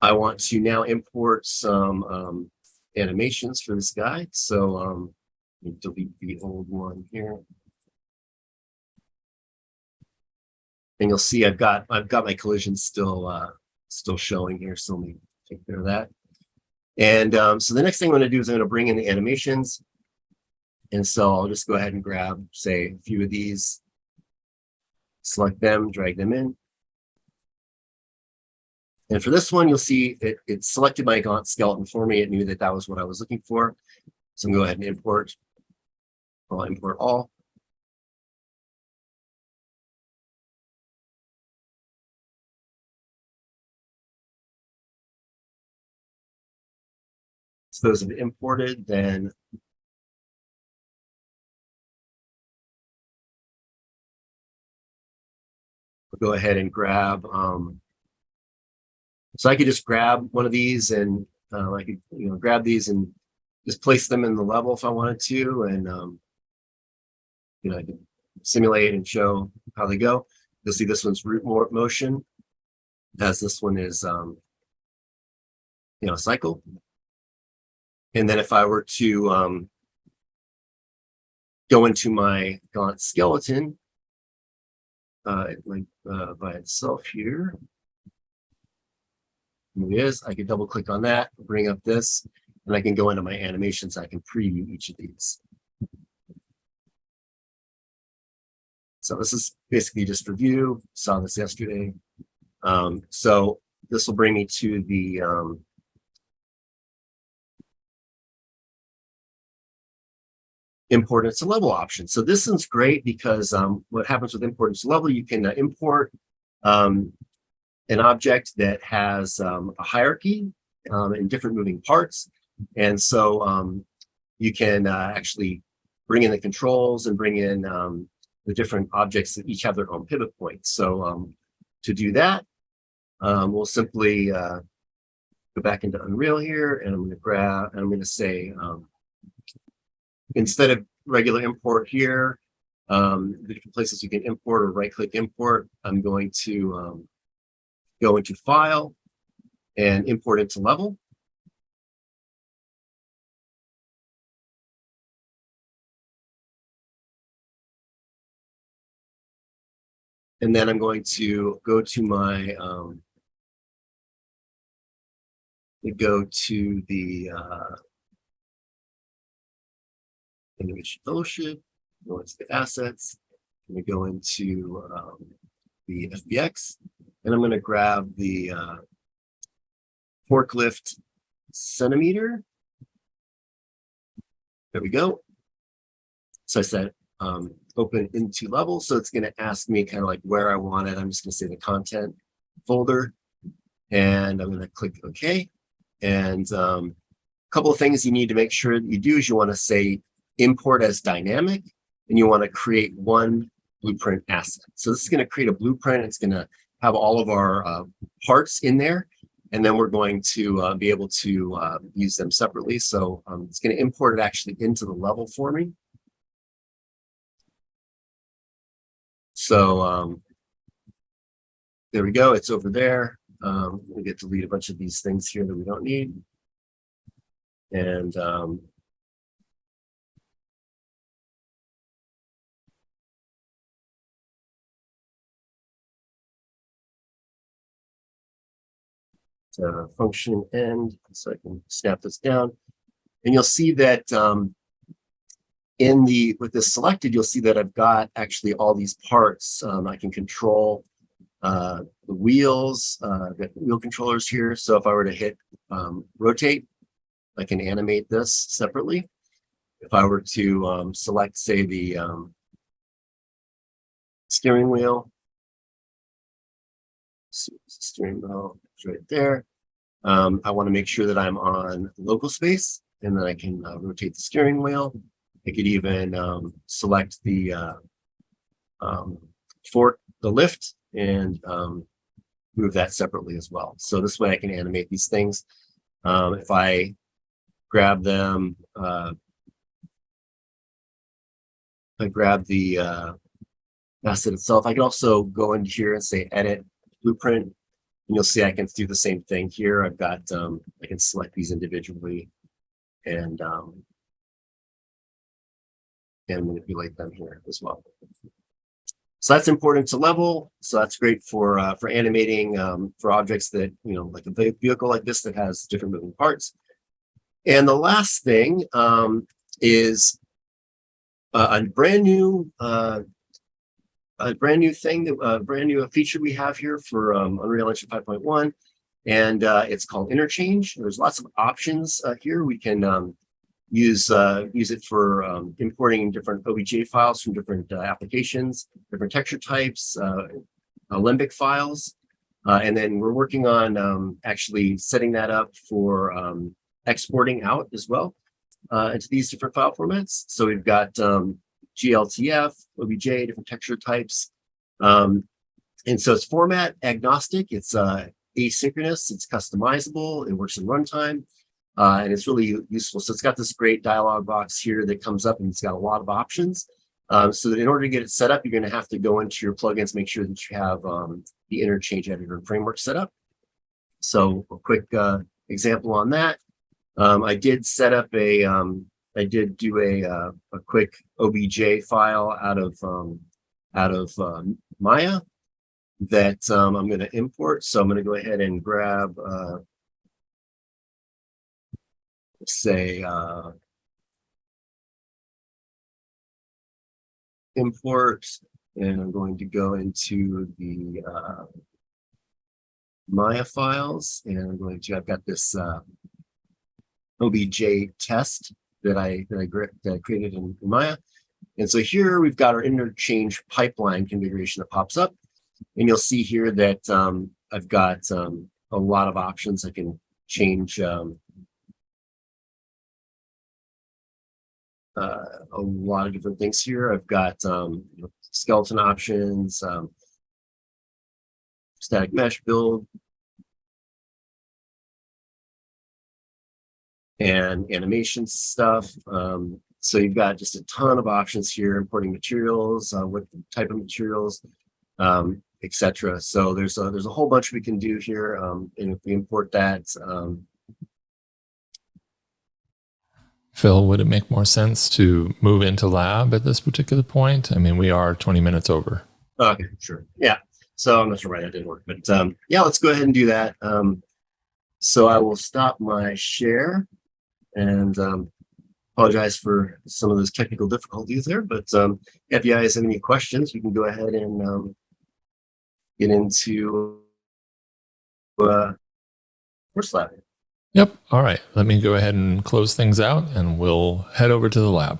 I want to now import some animations for this guy. So delete the old one here. And you'll see I've got my collisions still showing here. So let me take care of that. And so the next thing I'm going to do is I'm going to bring in the animations. And so I'll just go ahead and grab, say, a few of these, select them, drag them in. And for this one, you'll see it selected my Gaunt skeleton for me. It knew that that was what I was looking for. So I'm going to go ahead and import. I'll import all. So those have been imported, then we'll go ahead and grab. So I could just grab one of these and I could grab these and just place them in the level if I wanted to, and I can simulate and show how they go. You'll see this one's root motion, as this one is cycle. And then if I were to go into my Gaunt skeleton by itself here, here it is. I can double click on that, bring up this, and I can go into my animations. I can preview each of these. So this is basically just review. Saw this yesterday. So this will bring me to the import into level option. So this one's great because what happens with import into level, you can import an object that has a hierarchy and different moving parts. And so you can actually bring in the controls and bring in the different objects that each have their own pivot points. So to do that, we'll simply go back into Unreal here, and I'm going to say, instead of regular import here, the different places you can import or right-click import, I'm going to go into File and import into level. And then I'm going to go to my Animation Fellowship, go into the assets, and we go into the FBX, and I'm going to grab the forklift centimeter. There we go. So I said open into level, so it's going to ask me kind of like where I want it. I'm just going to say the content folder, and I'm going to click OK. And a couple of things you need to make sure that you do is you want to say import as dynamic, and you want to create one blueprint asset. So this is going to create a blueprint. It's going to have all of our parts in there, and then we're going to be able to use them separately. So it's going to import it actually into the level for me. So there we go. It's over there. We get to delete a bunch of these things here that we don't need. And function end, so I can snap this down, and you'll see that with this selected, you'll see that I've got actually all these parts. I can control the wheels, I've got wheel controllers here. So if I were to hit rotate, I can animate this separately. If I were to select, say, the steering wheel, steering wheel is right there. I want to make sure that I'm on local space, and then I can rotate the steering wheel. I could even select the lift and move that separately as well. So this way I can animate these things. If I grab them, I grab the asset itself. I can also go into here and say edit blueprint, and you'll see I can do the same thing here. I've got I can select these individually and manipulate them here as well. So that's important to level. So that's great for animating for objects that, like a vehicle like this that has different moving parts. And the last thing is a brand new thing, a brand new feature we have here for Unreal Engine 5.1, and it's called Interchange. There's lots of options here. We can use it for importing different OBJ files from different applications, different texture types, Alembic files, and then we're working on actually setting that up for exporting out as well into these different file formats. So we've got GLTF, OBJ, different texture types, and so it's format agnostic. It's asynchronous. It's customizable. It works in runtime. And it's really useful. So it's got this great dialog box here that comes up, and it's got a lot of options. So that in order to get it set up, you're going to have to go into your plugins, make sure that you have the interchange editor and framework set up. So a quick example on that. I did set up I did do a quick OBJ file out of Maya that I'm going to import. So I'm going to go ahead and grab say import, and I'm going to go into the Maya files, and I've got this OBJ test that I created in Maya. And so here we've got our interchange pipeline configuration that pops up, and you'll see here that I've got a lot of options. I can change a lot of different things here. I've got skeleton options, static mesh build, and animation stuff. So you've got just a ton of options here, importing materials, what type of materials, etc. So there's a whole bunch we can do here, and if we import that. Phil, would it make more sense to move into lab at this particular point? I mean, we are 20 minutes over. Okay, sure. Yeah. So I'm not sure why that didn't work, but yeah, let's go ahead and do that. So I will stop my share and apologize for some of those technical difficulties there. But if you guys have any questions, we can go ahead and get into Course Lab. Yep. All right. Let me go ahead and close things out, and we'll head over to the lab.